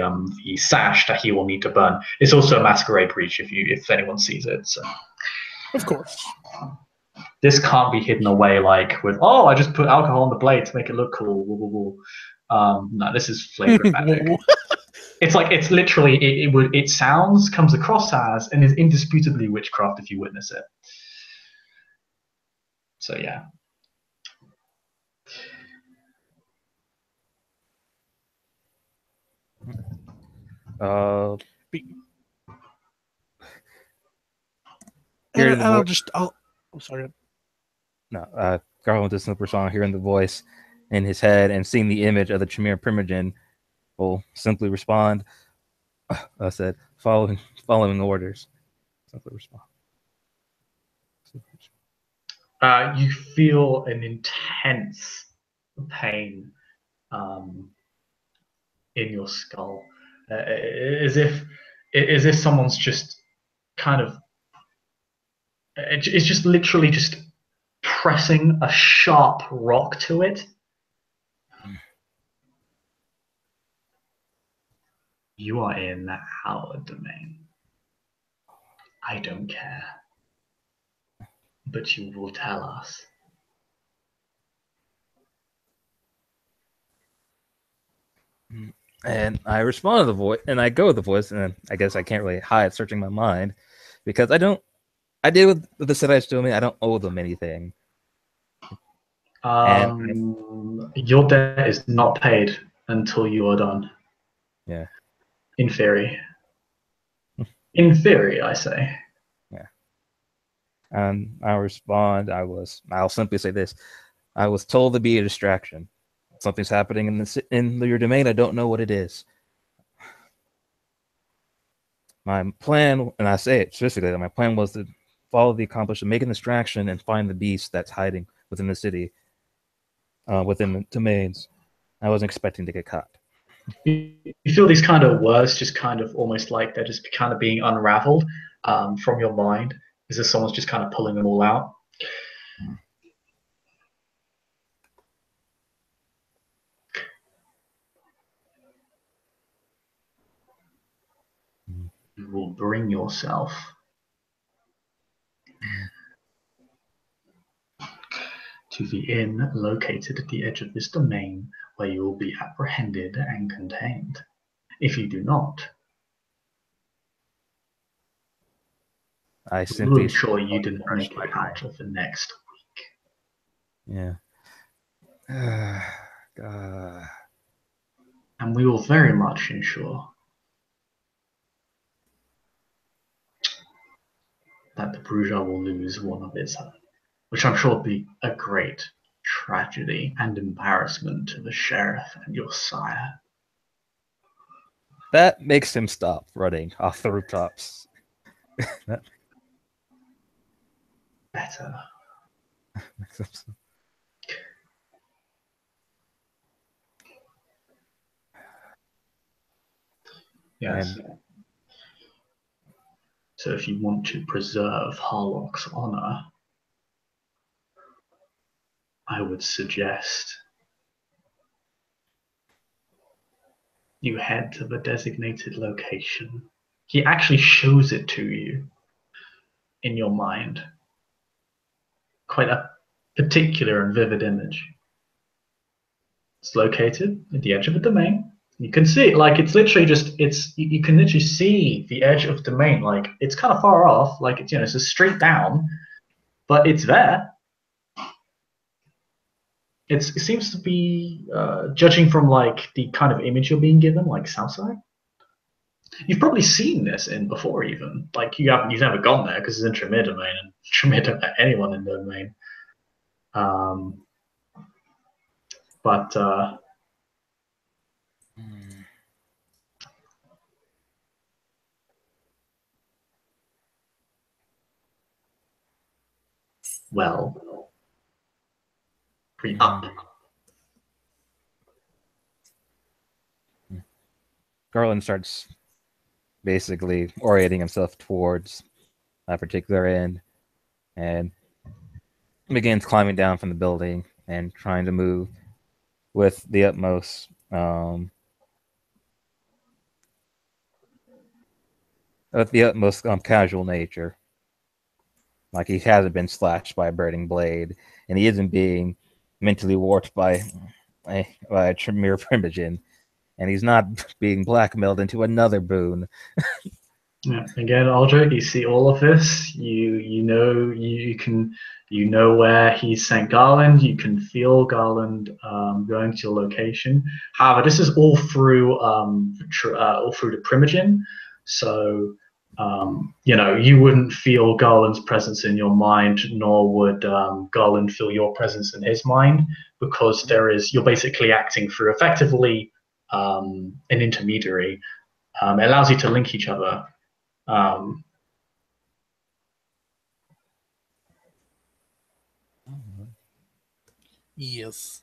sash that he will need to burn. It's also a masquerade breach if anyone sees it. So. Of course. This can't be hidden away like with, oh, I just put alcohol on the blade to make it look cool. Woo, woo, woo. No, this is flavor magic. It's like, it's literally, it sounds, comes across as, and is indisputably witchcraft if you witness it. So yeah. And I'll sorry. No, Garland just simply song, hearing the voice in his head and seeing the image of the Tremere Primogen, will simply respond. I said, following orders. Simply respond. You feel an intense pain in your skull, as if someone's just kind of, it's just literally just pressing a sharp rock to it. You are in our domain. I don't care. But you will tell us. And I respond to the voice, and I go with the voice, and I guess I can't really hide searching my mind, because I did with the Sedites to me, I don't owe them anything. Your debt is not paid until you are done. Yeah. In theory. In theory, I say. Yeah. And I'll respond, I'll simply say this. I was told to be a distraction. Something's happening in your domain, I don't know what it is. My plan, and I say it specifically, that my plan was to follow the accomplice, make an distraction, and find the beast that's hiding within the city, within the domains. I wasn't expecting to get caught. You feel these kind of words just kind of almost like they're just kind of being unraveled from your mind, as if someone's just kind of pulling them all out. You will bring yourself to the inn located at the edge of this domain, where you will be apprehended and contained. If you do not, I we will simply ensure you didn't make it out of the next week. Yeah. God. And we will very much ensure that the Bruja will lose one of its own, which I'm sure will be a great tragedy and embarrassment to the sheriff and your sire. That makes him stop running off the rooftops. Better. Yes. And so if you want to preserve Harlock's honor, I would suggest you head to the designated location. He actually shows it to you in your mind. Quite a particular and vivid image. It's located at the edge of a domain. You can see it, like it's literally just you can literally see the edge of the domain, like it's kind of far off, like it's it's a street down, but it's there. It seems to be judging from like the kind of image you're being given, like Southside. You've probably seen this in before, even like you've never gone there because it's in Tremere domain, and Tremere don't let anyone in the domain. But well, pretty up. Garland starts basically orienting himself towards that particular end and begins climbing down from the building and trying to move with the utmost Of the utmost casual nature. Like he hasn't been slashed by a burning blade, and he isn't being mentally warped by a Tremere Primogen, and he's not being blackmailed into another boon. Yeah. Again, Aldrich, you see all of this. You know you know where he's sent Garland. You can feel Garland going to your location. However, this is all through the Primogen, so you wouldn't feel Garland's presence in your mind, nor would Garland feel your presence in his mind, because you're basically acting through effectively an intermediary. It allows you to link each other. Yes.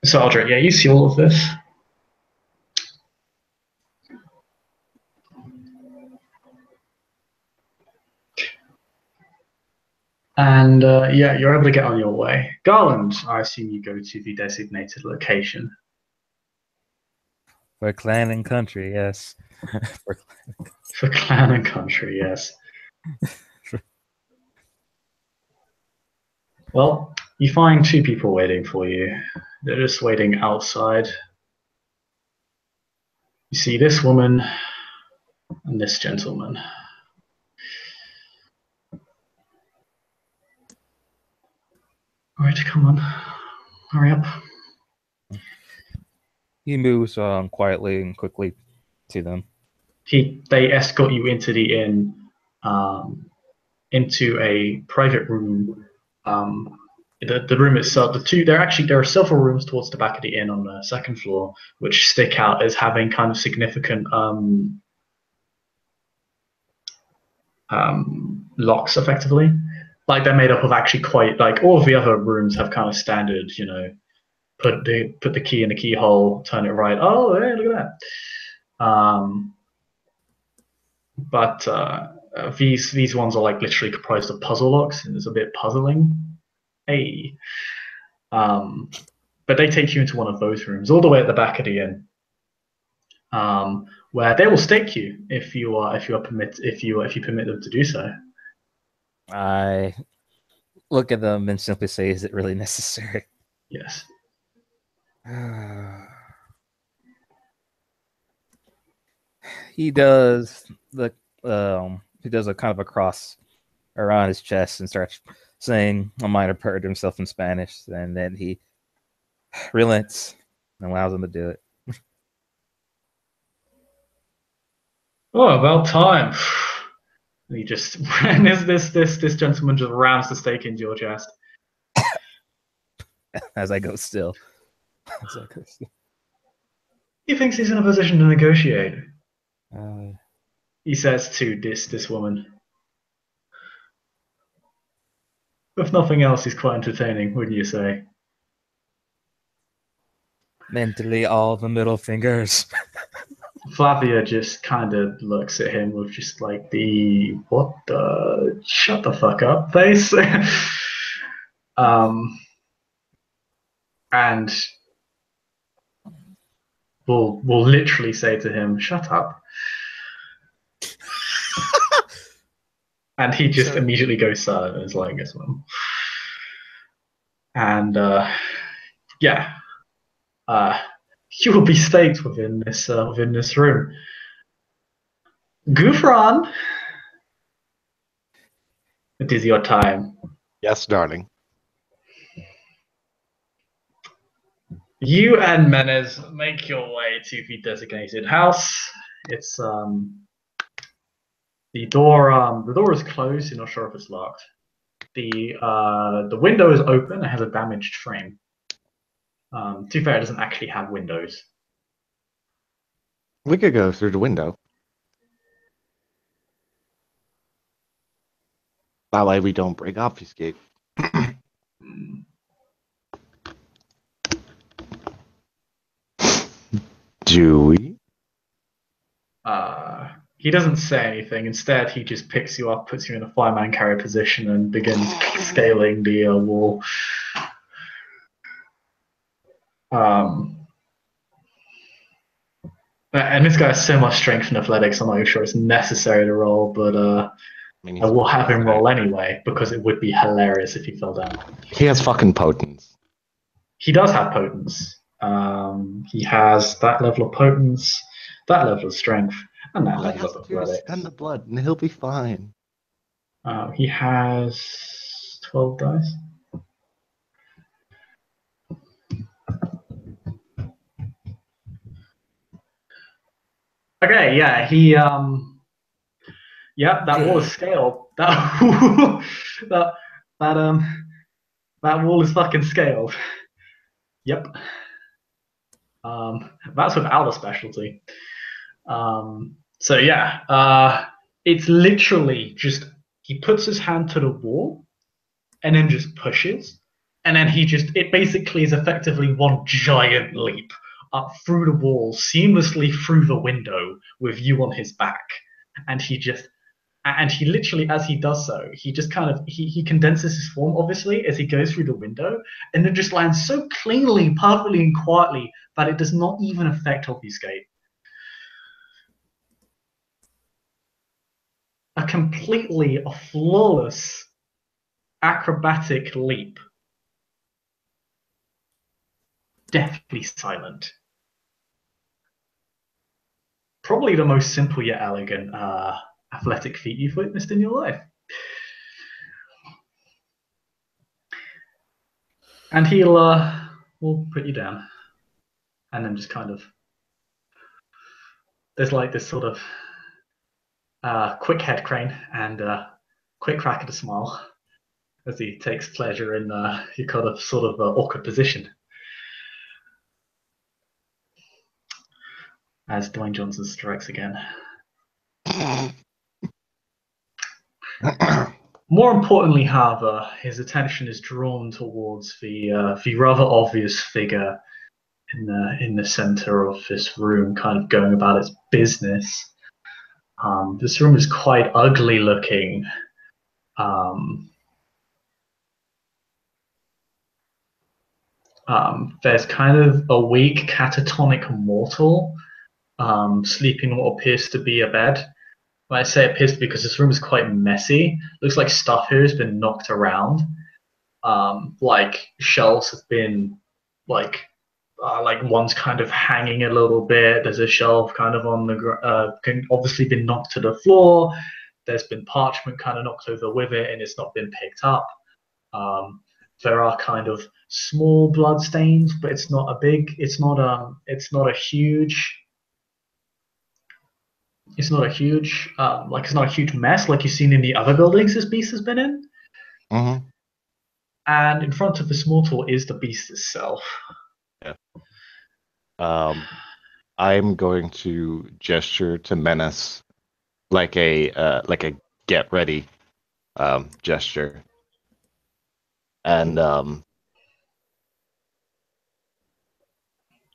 So Aldrich, yeah, you see all of this. And yeah, you're able to get on your way. Garland, I assume you go to the designated location. For clan and country, yes. For clan and country, yes. Well, you find two people waiting for you. They're just waiting outside. You see this woman and this gentleman. All right, come on. Hurry up. He moves quietly and quickly to them. They escort you into the inn, into a private room. The room itself, there are several rooms towards the back of the inn on the second floor, which stick out as having kind of significant locks, effectively. Like they're made up of actually quite like all of the other rooms have kind of standard, put the key in the keyhole, turn it right. Oh, hey, look at that. But these ones are like literally comprised of puzzle locks, and it's a bit puzzling. Hey. But they take you into one of those rooms, all the way at the back of the inn, where they will stake you if you permit them to do so. I look at them and simply say, "Is it really necessary?" Yes. He does a kind of a cross around his chest and starts saying a minor prayer to himself in Spanish, and then he relents and allows them to do it. Oh, about time. And he just this gentleman just rams the stake into your chest. As I go still. He thinks he's in a position to negotiate. Uh, He says to this woman. If nothing else, he's quite entertaining, wouldn't you say? mentally, all the middle fingers. Flavia just kind of looks at him with just like the what the shut the fuck up face. And will literally say to him, "Shut up." And he just immediately goes silent and is like, "Yes, ma'am." And yeah, you will be staked within this room. Gufran, it is your time. Yes, darling. You and Menez make your way to the designated house. It's the door is closed. You're not sure if it's locked. The window is open. It has a damaged frame. To be fair, it doesn't actually have windows. We could go through the window. That way we don't break obfuscate. Do we? He doesn't say anything. Instead, he just picks you up, puts you in a fireman carry position, and begins scaling the wall. And this guy has so much strength and athletics, I'm not even sure it's necessary to roll, but I mean, I will have him roll right? anyway, because it would be hilarious if he fell down. He has fucking potence. He does have potence. He has that level of potence, that level of strength, and that All he level has of to do is athletics. spend the blood, and he'll be fine. He has 12 dice. Okay, yeah, that wall is scaled. That that that wall is fucking scaled. Yep. That's without a specialty. So yeah, it's literally just he puts his hand to the wall and then just pushes, and then it basically is effectively one giant leap up through the wall, seamlessly through the window with you on his back, and he literally, as he does so, he just kind of he condenses his form obviously as he goes through the window, and then just lands so cleanly, perfectly, and quietly that it does not even affect obfuscate. A flawless acrobatic leap. Deathly silent. Probably the most simple yet elegant athletic feat you've witnessed in your life. And will put you down. And then just kind of, there's like this sort of quick head crane and quick crack at a smile as he takes pleasure in your kind of sort of awkward position. As Dwayne Johnson strikes again. More importantly, however, his attention is drawn towards the rather obvious figure in the center of this room, kind of going about its business. This room is quite ugly looking. There's kind of a weak catatonic mortal sleeping on what appears to be a bed. When I say appears to be, because this room is quite messy. Looks like stuff here has been knocked around. Like shelves have been like one's kind of hanging a little bit. There's a shelf kind of on the obviously been knocked to the floor. There's been parchment kind of knocked over with it, and it's not been picked up. There are kind of small blood stains, but it's not a big. It's not a huge. It's not a huge it's not a huge mess like you've seen in the other buildings this beast has been in. Mm-hmm. And in front of this mortal is the beast itself. Yeah. I'm going to gesture to Menace like a get ready gesture, and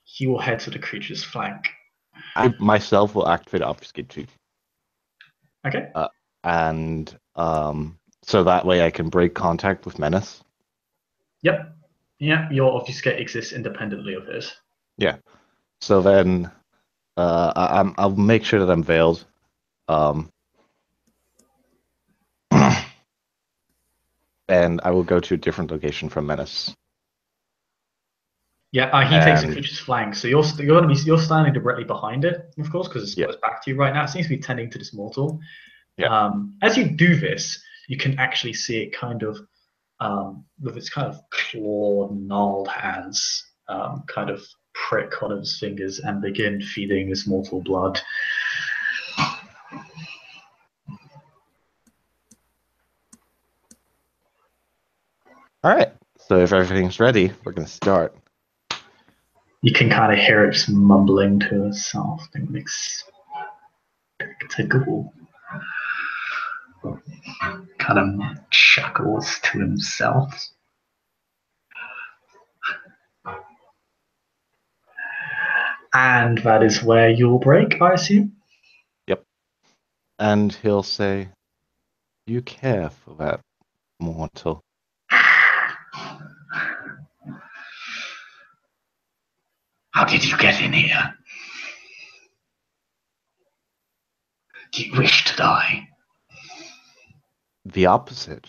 He will head to the creature's flank. I myself will activate obfuscate too. Okay. And so that way I can break contact with Menace. Yep. Yeah, your obfuscate exists independently of his. Yeah. So then I'll make sure that I'm veiled. And I will go to a different location from Menace. Yeah, he takes the creature's flank, so you're standing directly behind it, of course, because it's got its back to you right now. It seems to be tending to this mortal. Yeah. As you do this, you can actually see it kind of with its kind of clawed, gnarled hands, kind of prick one of his fingers and begin feeding this mortal blood. All right. So if everything's ready, we're gonna start. You can kind of hear it just mumbling to itself. Spectacle. Kind of chuckles to himself. And that is where you'll break, I assume? And he'll say, "You care for that mortal." How did you get in here? Do you wish to die? The opposite.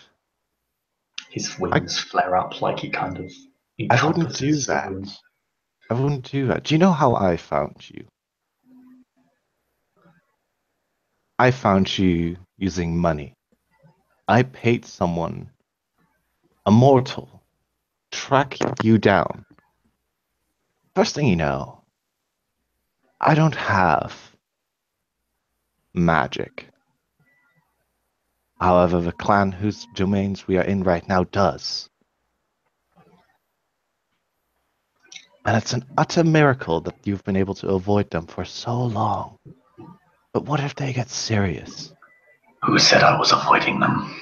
His wings flare up like he kind of I wouldn't do encompasses the that. room. I wouldn't do that. Do you know how I found you? I found you using money. I paid someone, a mortal, track you down. First thing you know, I don't have magic. However, the clan whose domains we are in right now does. And it's an utter miracle that you've been able to avoid them for so long. But what if they get serious? Who said I was avoiding them?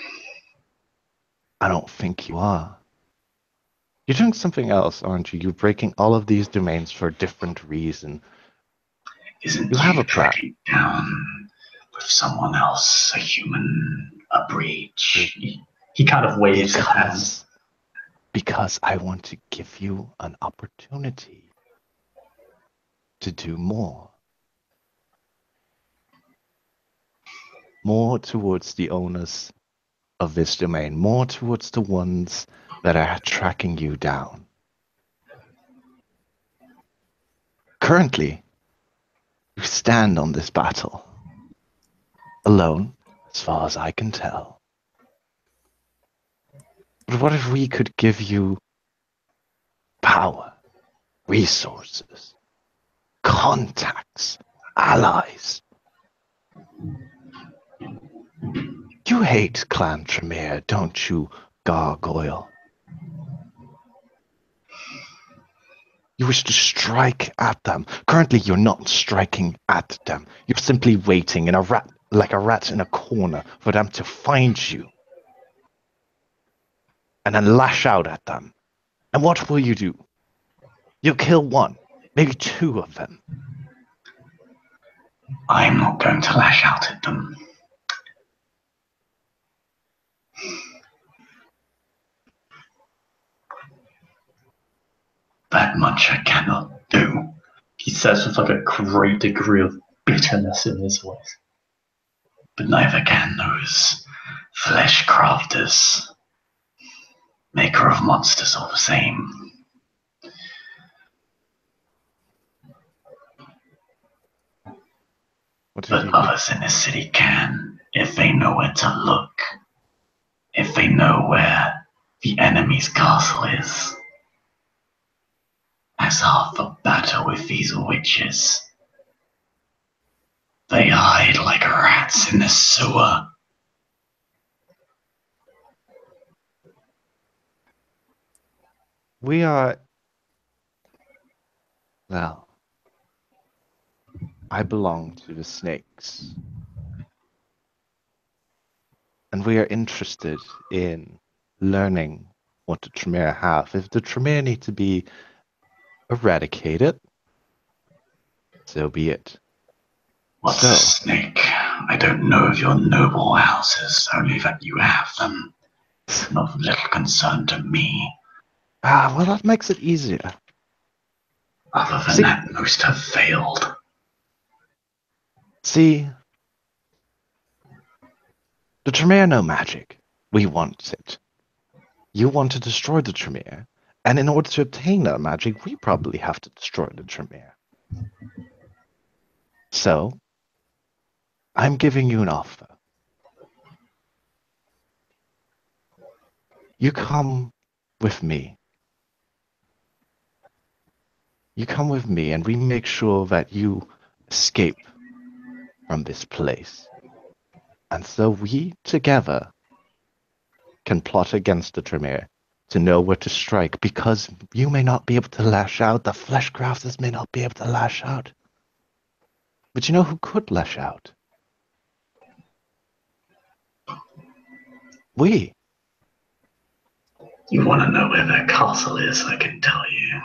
I don't think you are. You're doing something else, aren't you? You're breaking all of these domains for a different reason. Isn't You have a plan. tracking down with someone else, a human, a breach? He kind of waves his hands. Because I want to give you an opportunity to do more. More towards the owners of this domain, more towards the ones that are tracking you down. Currently, you stand on this battle alone, as far as I can tell. But what if we could give you power, resources, contacts, allies? You hate Clan Tremere, don't you, Gargoyle? You wish to strike at them. Currently, you're not striking at them. You're simply waiting in like a rat in a corner for them to find you. And then lash out at them. And what will you do? You'll kill one, maybe two of them. I'm not going to lash out at them. That much I cannot do, he says with like a great degree of bitterness in his voice. But neither can those flesh crafters, maker of monsters, all the same. But others in this city can, if they know where to look, if they know where the enemy's castle is. As half the battle with these witches, they hide like rats in the sewer. We are... Well, I belong to the snakes. And we are interested in learning what the Tremere have. If the Tremere need to be eradicated, so be it. What's a snake? I don't know of your noble houses, only that you have them. Not of little concern to me. Ah, well, that makes it easier. Other than that, most have failed. See, the Tremere know magic. We want it. You want to destroy the Tremere, and in order to obtain that magic, we probably have to destroy the Tremere. So, I'm giving you an offer. You come with me. You come with me, and we make sure that you escape from this place. And so we, together, can plot against the Tremere to know where to strike, because you may not be able to lash out, the flesh crafters may not be able to lash out. But you know who could lash out? We. You want to know where their castle is, I can tell you.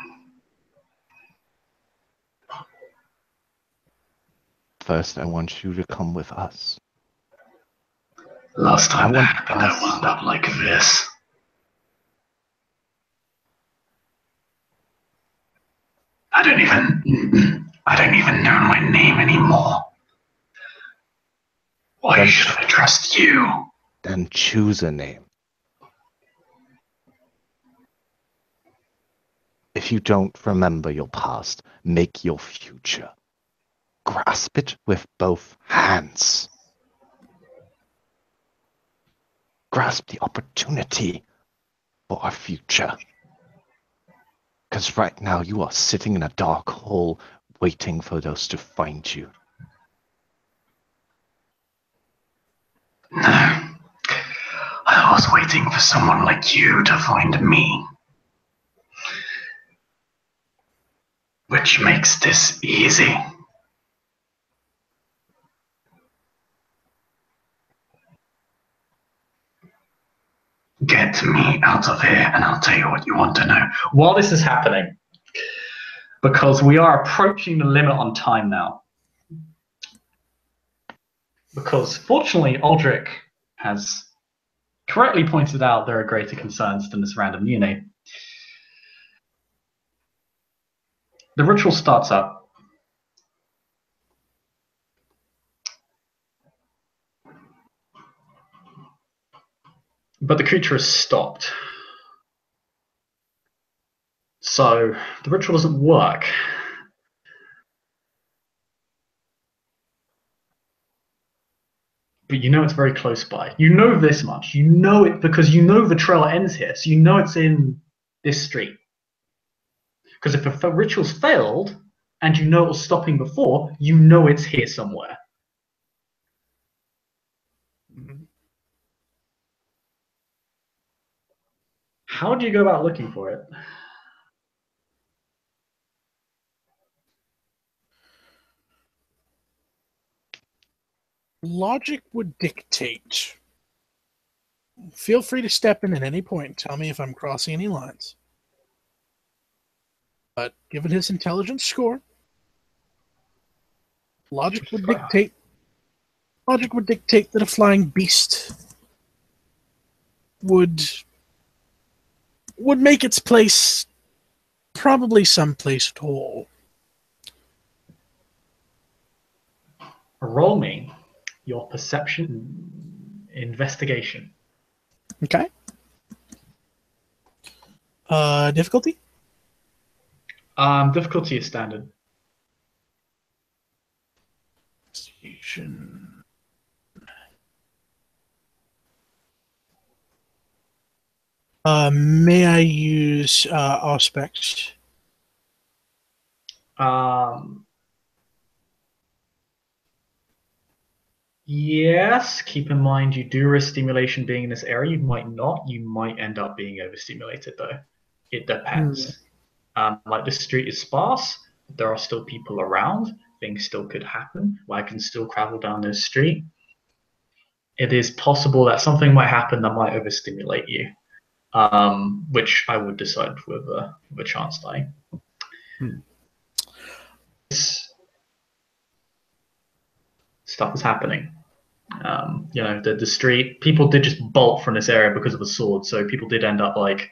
first, I want you to come with us. Last time I that want happened, I us. wound up like this. I don't even know my name anymore. Why Then should I trust you? Then choose a name. If you don't remember your past, make your future. Grasp it with both hands. Grasp the opportunity for our future. Because right now you are sitting in a dark hole waiting for those to find you. No. I was waiting for someone like you to find me. Which makes this easy. Get me out of here and I'll tell you what you want to know. While this is happening, because we are approaching the limit on time now, because fortunately Aldrich has correctly pointed out there are greater concerns than this random neonate. The ritual starts up. But the creature is stopped. So the ritual doesn't work. But you know it's very close by. You know this much. You know it because you know the trail ends here. So you know it's in this street. Because if a ritual's failed, and you know it was stopping before, you know it's here somewhere. How do you go about looking for it? Logic would dictate. Feel free to step in at any point. Tell me if I'm crossing any lines. But given his intelligence score, logic would dictate that a flying beast would make its place probably someplace at all. Roll me your perception investigation. Okay. Difficulty? Difficulty is standard. Investigation. May I use aspects? Yes, keep in mind you do risk stimulation being in this area. You might not. You might end up being overstimulated, though. It depends. Like the street is sparse. There are still people around. Things still could happen. I can still travel down this street. It is possible that something might happen that might overstimulate you, which I would decide with a chance die. Stuff is happening. The street, people did just bolt from this area because of the sword, so people did end up like,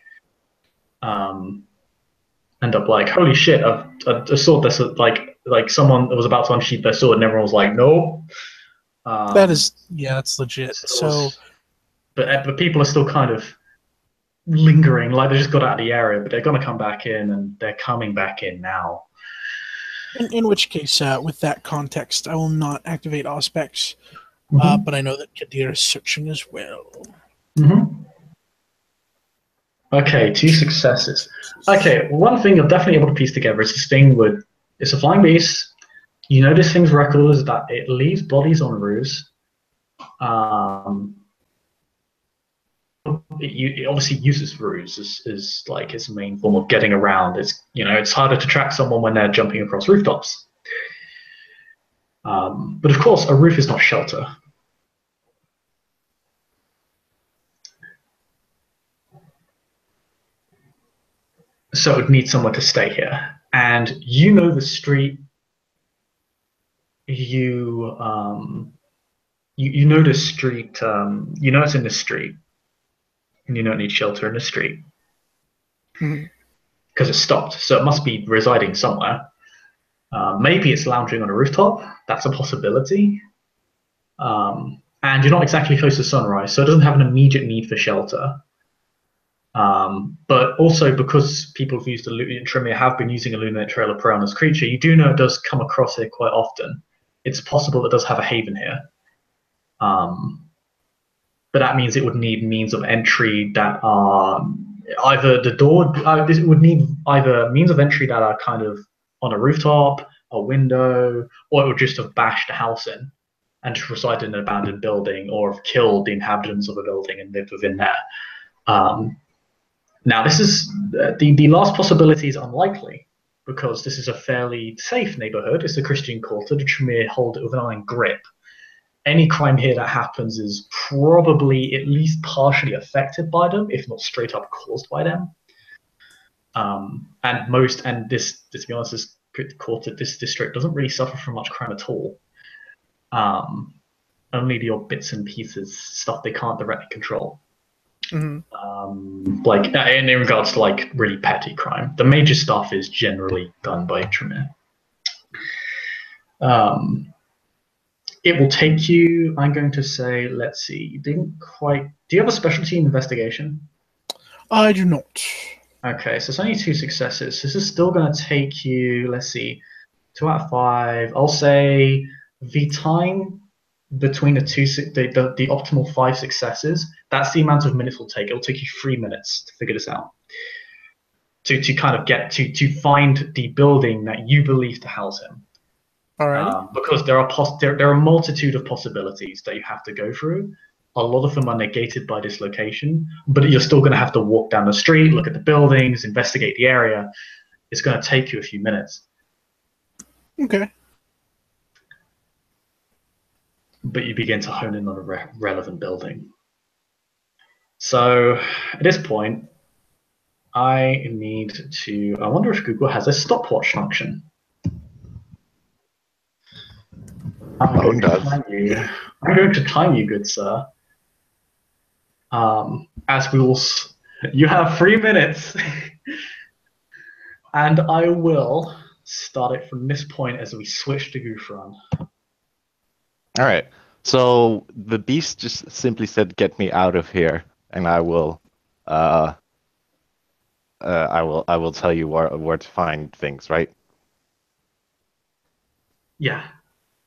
holy shit, a sword that's like someone was about to unsheath their sword, and everyone was like, no. That's legit. But people are still kind of lingering, like they just got out of the area, but they're going to come back in, and they're coming back in now. In which case, with that context, I will not activate aspects, but I know that Kadir is searching as well. Okay, 2 successes. Okay, one thing you're definitely able to piece together is this thing with, it's a flying beast. You know this thing's record is that it leaves bodies on roofs. It obviously uses roofs as like its main form of getting around. It's harder to track someone when they're jumping across rooftops. But of course, a roof is not shelter. So it would need somewhere to stay here. And you know the street you you know the street. You know it's in the street, and you don't need shelter in the street Mhm. because it stopped. So it must be residing somewhere. Maybe it's lounging on a rooftop. That's a possibility. And you're not exactly close to sunrise, so it doesn't have an immediate need for shelter. But also because people have used Tremere have been using Illuminate Trail of Piranha's creature, you do know it does come across here quite often. It's possible it does have a haven here. But that means it would need means of entry that are either the door. It would need either means of entry that are kind of on a rooftop, a window, or it would just have bashed a house in and just reside in an abandoned building, or have killed the inhabitants of a building and lived within there. Now, this is the last possibility is unlikely because this is a fairly safe neighborhood. It's a Christian quarter. The Tremere hold it with an iron grip. Any crime here that happens is probably at least partially affected by them, if not straight up caused by them. And this, to be honest, this quarter, this district doesn't really suffer from much crime at all. Only the odd bits and pieces, stuff they can't directly control. Mm-hmm. Like in regards to like really petty crime, the major stuff is generally done by Tremere. It will take you, I'm going to say, let's see, you didn't quite, do you have a specialty in investigation? I do not. Okay, so it's only 2 successes. This is still going to take you, let's see, 2 out of 5. I'll say the time between the optimal 5 successes, that's the amount of minutes it'll take. It'll take you 3 minutes to figure this out. To kind of get to find the building that you believe to house him. Alrighty. Because there are a multitude of possibilities that you have to go through. A lot of them are negated by this location, but you're still going to have to walk down the street, look at the buildings, investigate the area. It's going to take you a few minutes. Okay. But you begin to hone in on a relevant building. So at this point, I wonder if Google has a stopwatch function. I'm going to time you, good sir. You have 3 minutes, and I will start it from this point as we switch to Gufran. All right. So the beast just simply said, "Get me out of here," and I will tell you where to find things, right? Yeah.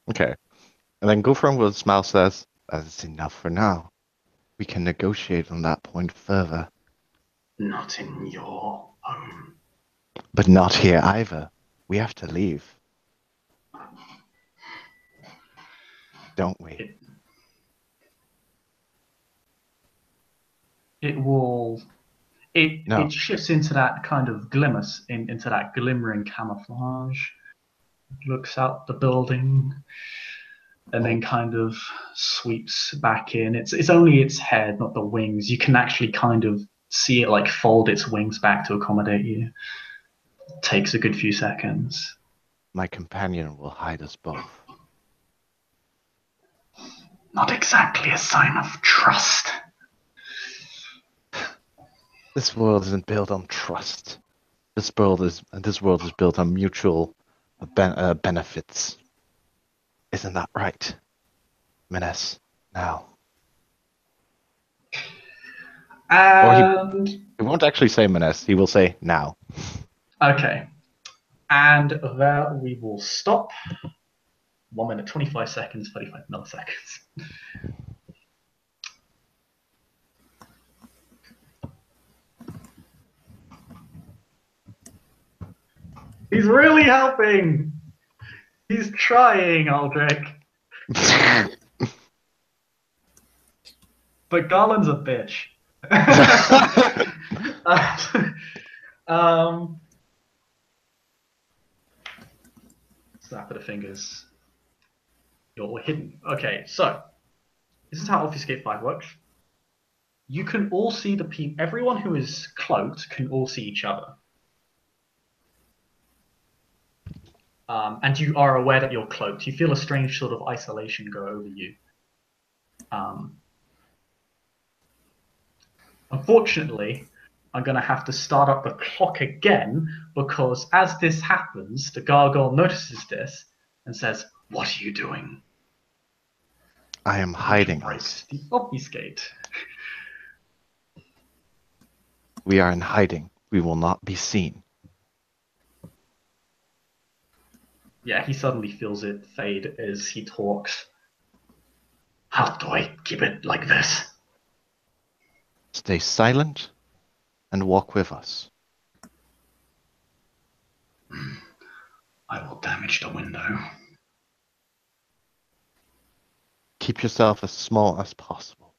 Okay. And then Gufran will smile, says, "That's enough for now. We can negotiate on that point further." Not in your home. But not here either. We have to leave. Don't we? It shifts into that kind of into that glimmering camouflage. It looks out the building and then kind of sweeps back in. It's only its head, not the wings. You can actually kind of see it like fold its wings back to accommodate you. It takes a good few seconds. My companion will hide us both. Not exactly a sign of trust. This world isn't built on trust. This world is built on mutual benefits. Isn't that right, Menes? Now. And he won't actually say Menes. He will say now. Okay. And there we will stop. 1 minute, 25 seconds, 35 milliseconds. He's really helping. He's trying, Aldrich. But Garland's a bitch. Snap of the fingers. You're hidden. Okay, so this is how Obfuscate 5 works. You can all see the people. Everyone who is cloaked can all see each other. and you are aware that you're cloaked. You feel a strange sort of isolation go over you. Unfortunately, I'm going to have to start up the clock again because as this happens, the gargoyle notices this and says, "What are you doing?" I am hiding Breaks us. the obfuscate. We are in hiding. We will not be seen. Yeah, he suddenly feels it fade as he talks. How do I keep it like this? Stay silent and walk with us. I will damage the window. Keep yourself as small as possible.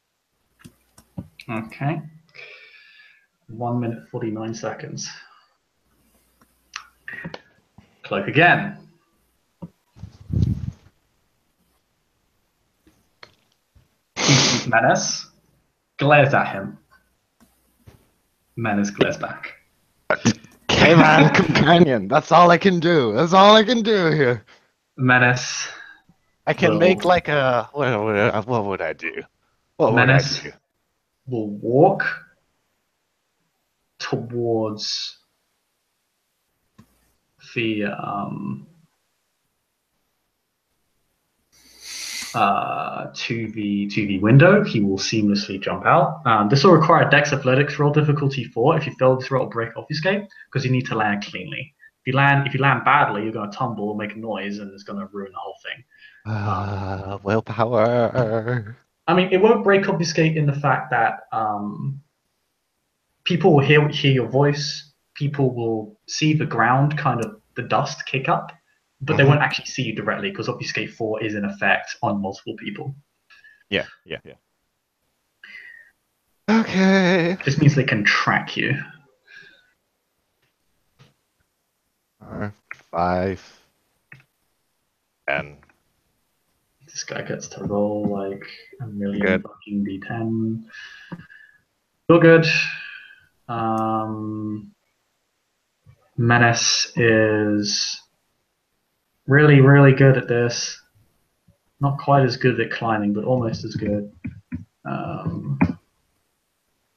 Okay. 1 minute 49 seconds. Cloak again. He sees Menace, glares at him. Menace glares back. Caveman companion. That's all I can do. That's all I can do here. Menace I can will, make like a what would I do? What would I Menace do? will walk towards the to the window. He will seamlessly jump out. This will require a Dex Athletics roll difficulty 4. If you fail this roll, it'll break obfuscate because you need to land cleanly. If you land badly, you're going to tumble, make a noise, and it's going to ruin the whole thing. Willpower. I mean, it won't break obfuscate in the fact that people will hear your voice. People will see the ground, kind of the dust kick up, but they won't actually see you directly because obfuscate 4 is in effect on multiple people. Yeah. Okay. This means they can track you. 5, 10. This guy gets to roll like a million Good. fucking d10. You're good. Menace is really, really good at this. Not quite as good at climbing, but almost as good.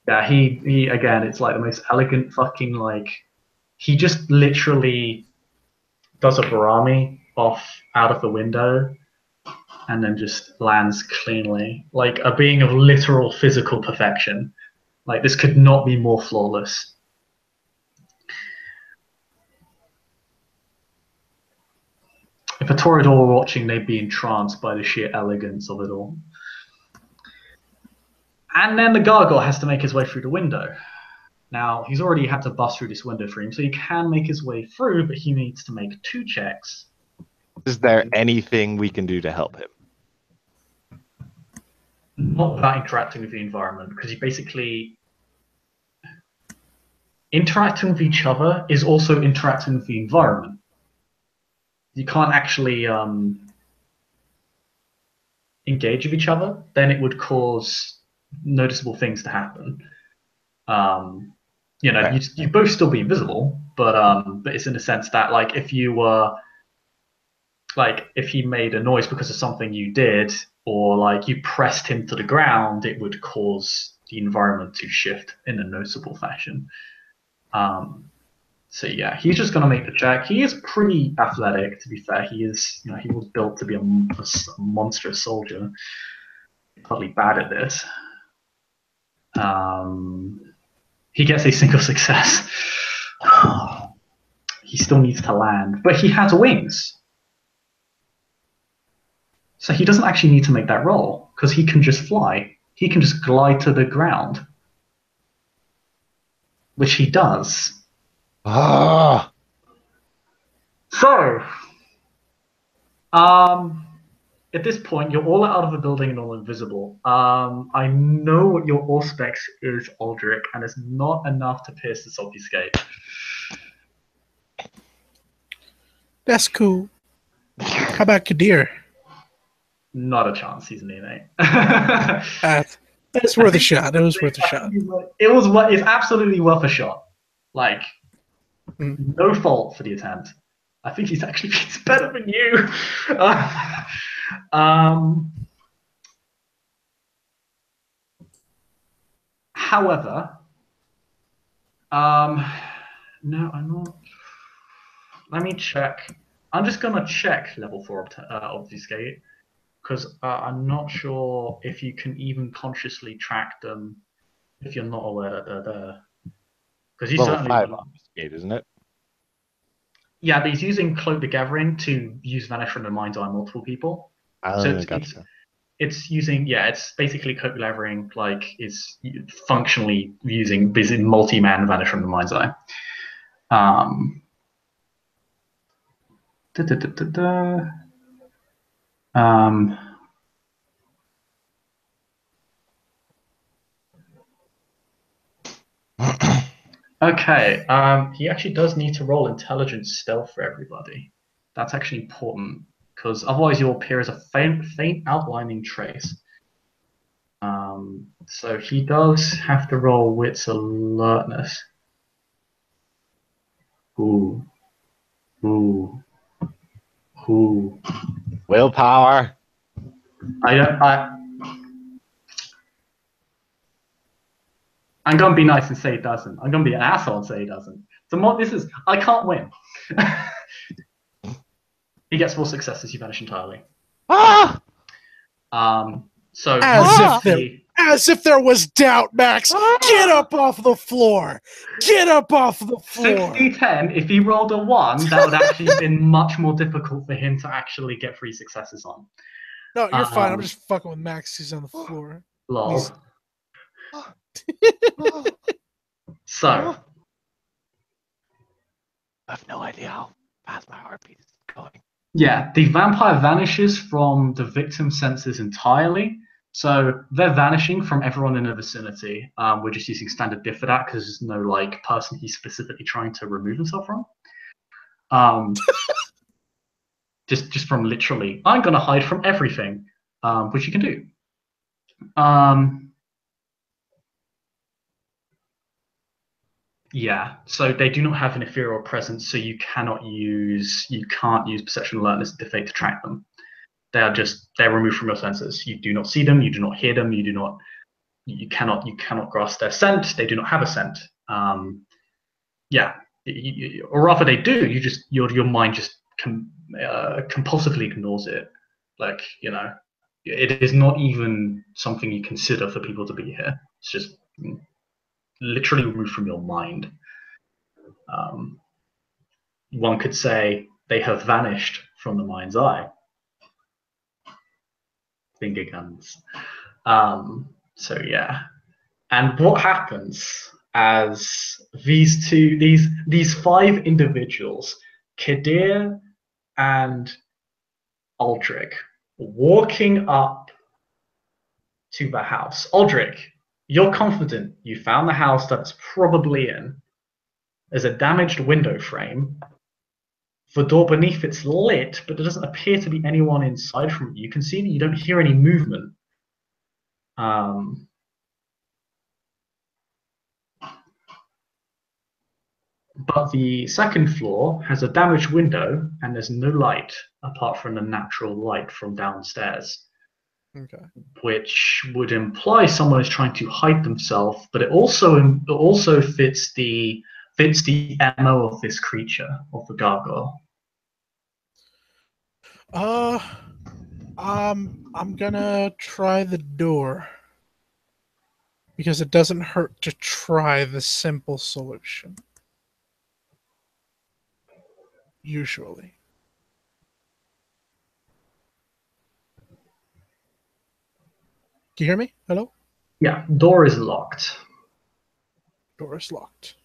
Yeah, he again, it's like the most elegant fucking like. He just literally does a barami off out of the window and then just lands cleanly. Like a being of literal physical perfection. Like this could not be more flawless. If a Toreador were watching, they'd be entranced by the sheer elegance of it all. And then the gargoyle has to make his way through the window. Now, he's already had to bust through this window for him, so he can make his way through, but he needs to make 2 checks. Is there anything we can do to help him? Not without interacting with the environment, because you basically... Interacting with each other is also interacting with the environment. You can't actually engage with each other, then it would cause noticeable things to happen. You both still be invisible, but it's in the sense that like if you were like if he made a noise because of something you did, or like you pressed him to the ground, it would cause the environment to shift in a noticeable fashion. So yeah, he's just gonna make the check. He is pretty athletic, to be fair. He was built to be a monstrous soldier. Probably bad at this. He gets a single success. He still needs to land, but he has wings. So he doesn't actually need to make that roll, because he can just fly. He can just glide to the ground. Which he does. Ah! So, at this point, you're all out of the building and all invisible. I know what your auspex is, Aldrich, and it's not enough to pierce this obfuscate. That's cool. How about Kadir? Not a chance. He's an innate. That's worth a shot. It was worth a shot. It's absolutely worth a shot. Like, no fault for the attempt. I think he's actually better than you. Um, however, no, I'm not. Let me check. I'm just gonna check level 4 obfuscate because I'm not sure if you can even consciously track them if you're not aware that they're there. Because you Level certainly 5 wouldn't. obfuscate, isn't it? Yeah, but he's using Cloak the Gathering to use Vanish from the mind's eye on multiple people. So Gotcha. it's using, yeah, it's basically Cloak the Gathering, like is functionally using multi-man Vanish from the mind's eye. Um, da, da, da, da, da. Um, okay, he actually does need to roll intelligence stealth for everybody. That's actually important because otherwise you'll appear as a faint outlining trace. So he does have to roll wits alertness. Ooh, ooh, ooh. Willpower. I don't. I'm gonna be nice and say he doesn't. I'm gonna be an asshole and say he doesn't. So what this is, I can't win. He gets 4 successes. You vanish entirely. Ah! So As if there was doubt, Max. Get up off the floor. Get up off the floor. 6d10. If he rolled a 1, that would actually have been much more difficult for him to actually get 3 successes on. No, you're fine. I'm just fucking with Max. He's on the floor. Lol. So I have no idea how fast my heartbeat is going. yeah, the vampire vanishes from the victim's senses entirely. So they're vanishing from everyone in the vicinity. We're just using standard diff for that because there's no like person he's specifically trying to remove himself from. Just from literally, I'm gonna hide from everything, which you can do. Yeah, so they do not have an ethereal presence, so you can't use perception alertness defect to track them. They're removed from your senses. You do not see them, you do not hear them, you cannot grasp their scent. They do not have a scent. Yeah, or rather they do. Your mind just compulsively ignores it. Like it is not even something you consider for people to be here. It's just literally removed from your mind. One could say they have vanished from the mind's eye. Finger guns. So yeah. And what happens as these 5 individuals, Kadir and Aldrich, walking up to the house. Aldrich, you're confident you found the house that it's probably in. There's a damaged window frame. The door beneath it's lit, but there doesn't appear to be anyone inside from it. You can see that you don't hear any movement. But the second floor has a damaged window and there's no light apart from the natural light from downstairs. Okay. Which would imply someone is trying to hide themselves, but it also fits the MO of this creature, of the gargoyle. I'm gonna try the door because it doesn't hurt to try the simple solution. Usually. Can you hear me? Hello? Yeah, door is locked. Door is locked.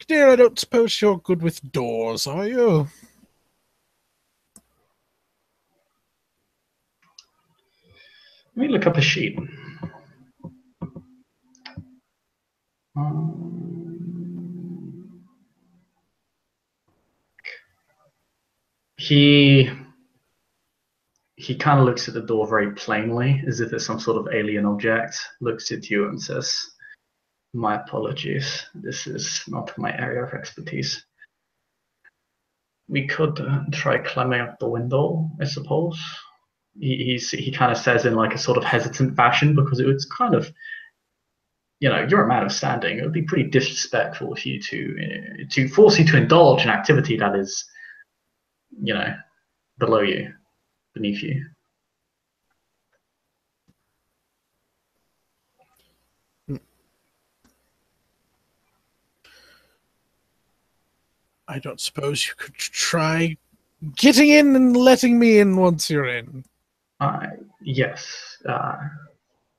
Dear, I don't suppose you're good with doors, are you? Let me look up a sheet. he kind of looks at the door very plainly, as if it's some sort of alien object, looks at you and says, "My apologies. This is not my area of expertise. We could try climbing up the window, I suppose." He kind of says in like a sort of hesitant fashion, because it's kind of, you're a man of standing. It would be pretty disrespectful for you to force you to indulge an activity that is, below you, beneath you. I don't suppose you could try getting in and letting me in once you're in. Yes.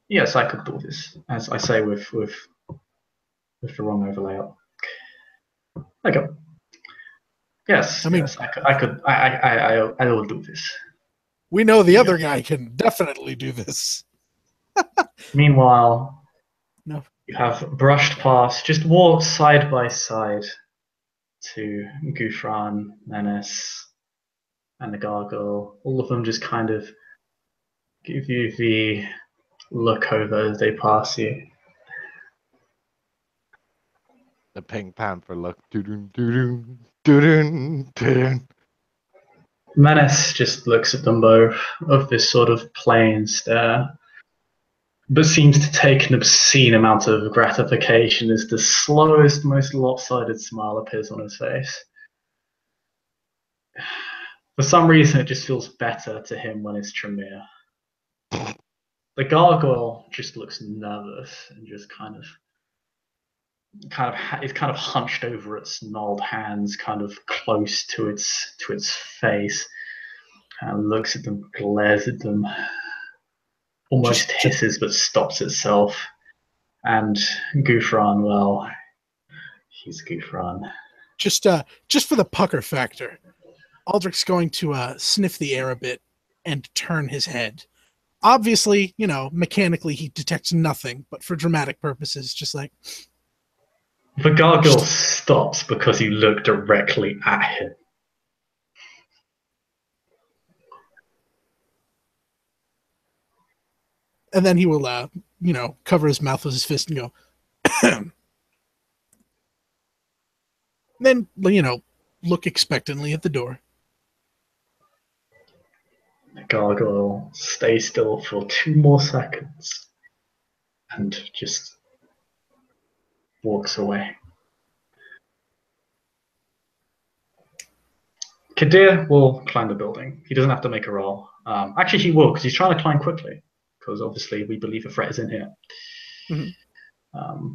Yes, I could do this, as I say with the wrong overlay up. Okay. Yes, I mean, yes, I will do this. we know the other guy can definitely do this. Meanwhile, No. you have brushed past, just walked side by side to Gufran, Menace, and the Gargoyle. All of them just kind of give you the look over as they pass you. The Pink Panther look. Doo-doo, doo-doo, doo-doo, doo-doo. Menace just looks at them both with this sort of plain stare, but seems to take an obscene amount of gratification as the slowest, most lopsided smile appears on his face. For some reason, it just feels better to him when it's Tremere. The gargoyle just looks nervous and just is kind of hunched over its gnarled hands, kind of close to its face, and looks at them, glares at them, almost hisses but stops itself. And Gufran, well, he's Gufran. Just for the pucker factor, Aldrich's going to sniff the air a bit and turn his head. Obviously, mechanically he detects nothing, but for dramatic purposes, just like... The gargoyle stops because you look directly at him. And then he will, cover his mouth with his fist and go... Then, look expectantly at the door. The gargoyle stays still for 2 more seconds and just walks away. Kadir will climb the building. He doesn't have to make a roll. Actually, he will, because he's trying to climb quickly, because obviously we believe a threat is in here. Mm-hmm.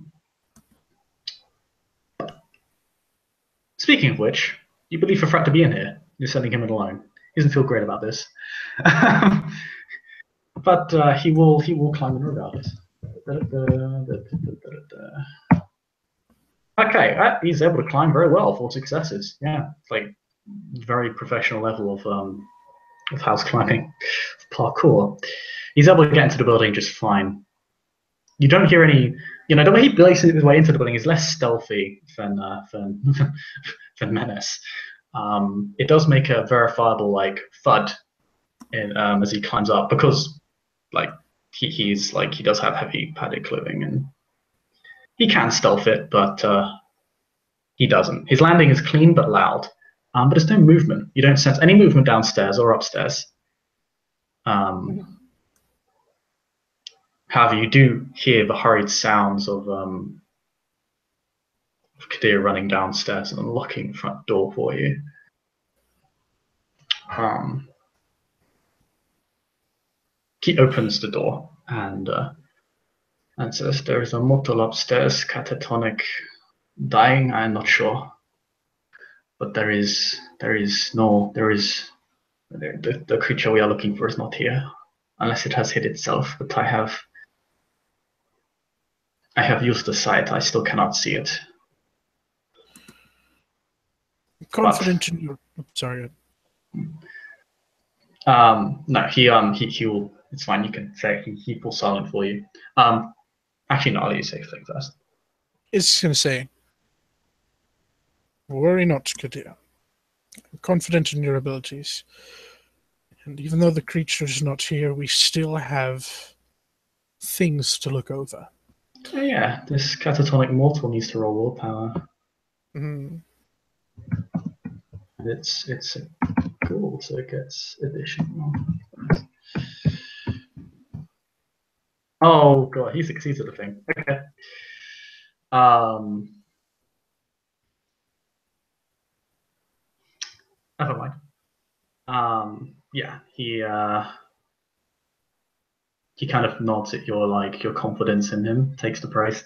Speaking of which, you believe a threat to be in here. You're sending him in alone. He doesn't feel great about this. But he will climb in regardless. Okay, he's able to climb very well, 4 successes. Yeah, it's like very professional level of house climbing, parkour. He's able to get into the building just fine. You don't hear any, the way he blazes his way into the building is less stealthy than Menace. It does make a verifiable thud as he climbs up, because he does have heavy padded clothing and he can stealth it, but he doesn't. His landing is clean but loud, but there's no movement. You don't sense any movement downstairs or upstairs. However, you do hear the hurried sounds of Kadir running downstairs and unlocking the front door for you. He opens the door and says, "There is a mortal upstairs, catatonic, dying. I'm not sure, but the creature we are looking for is not here, unless it has hid itself. But I have used the sight. I still cannot see it." Confident in your... Sorry. No, he will. It's fine. You can say he falls silent for you. Actually, no. I'll let you say things first. It's going to say, "Worry not, Kadir. I'm confident in your abilities. And even though the creature's not here, we still have things to look over. Oh, yeah, this catatonic mortal needs to roll willpower. Mm. And it's a cool, so it gets additional. Oh god, he succeeds at the thing. Okay. Never mind. Yeah, he kind of nods at your confidence in him, takes the praise.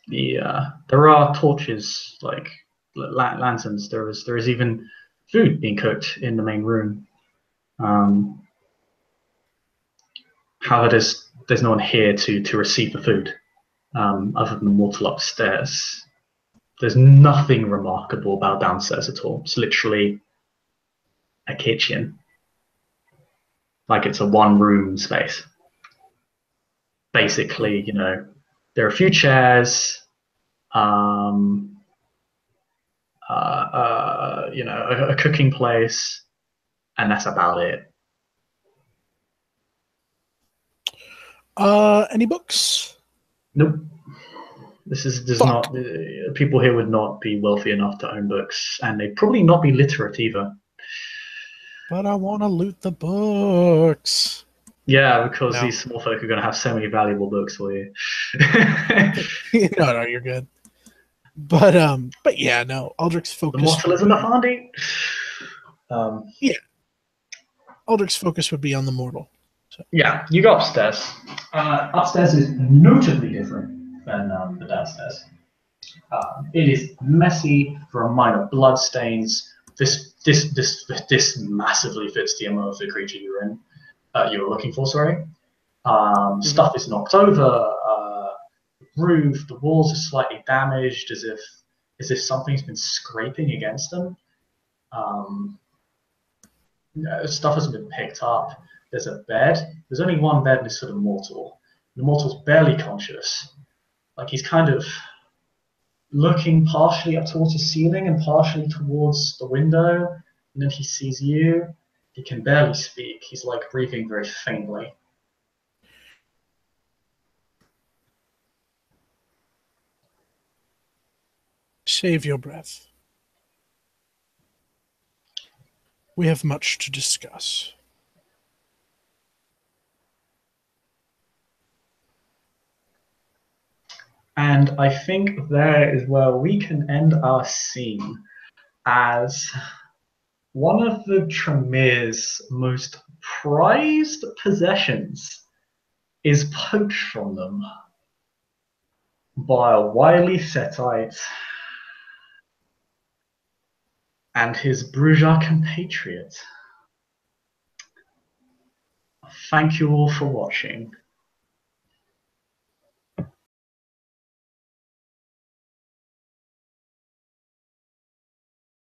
There are torches, like lanterns. There is even food being cooked in the main room. However, there's no one here to receive the food, other than the mortal upstairs. There's nothing remarkable about downstairs at all. It's literally a kitchen, like it's a one-room space. Basically, there are a few chairs, a cooking place, and that's about it. Any books? Nope. This is Fuck. not. People here would not be wealthy enough to own books, and they'd probably not be literate either. But I want to loot the books. Yeah, because No. these small folk are going to have so many valuable books for you. No, you're good. But yeah, no. Aldrich's The focus. mortal would isn't a be- handy. Aldrich's focus would be on the mortal. Yeah, you go upstairs. Upstairs is notably different than the downstairs. It is messy for a minor blood stains. This massively fits the MO of the creature you were looking for. Sorry. Stuff is knocked over. Roof. The walls are slightly damaged, as if something's been scraping against them. Stuff hasn't been picked up. There's a bed. There's only one bed next to the mortal. The mortal's barely conscious. Like he's kind of looking partially up towards the ceiling and partially towards the window, and then he sees you. He can barely speak. He's like breathing very faintly. Save your breath. We have much to discuss. And I think there is where we can end our scene, as one of the Tremere's most prized possessions is poached from them by a wily Setite and his Bruja compatriot. Thank you all for watching.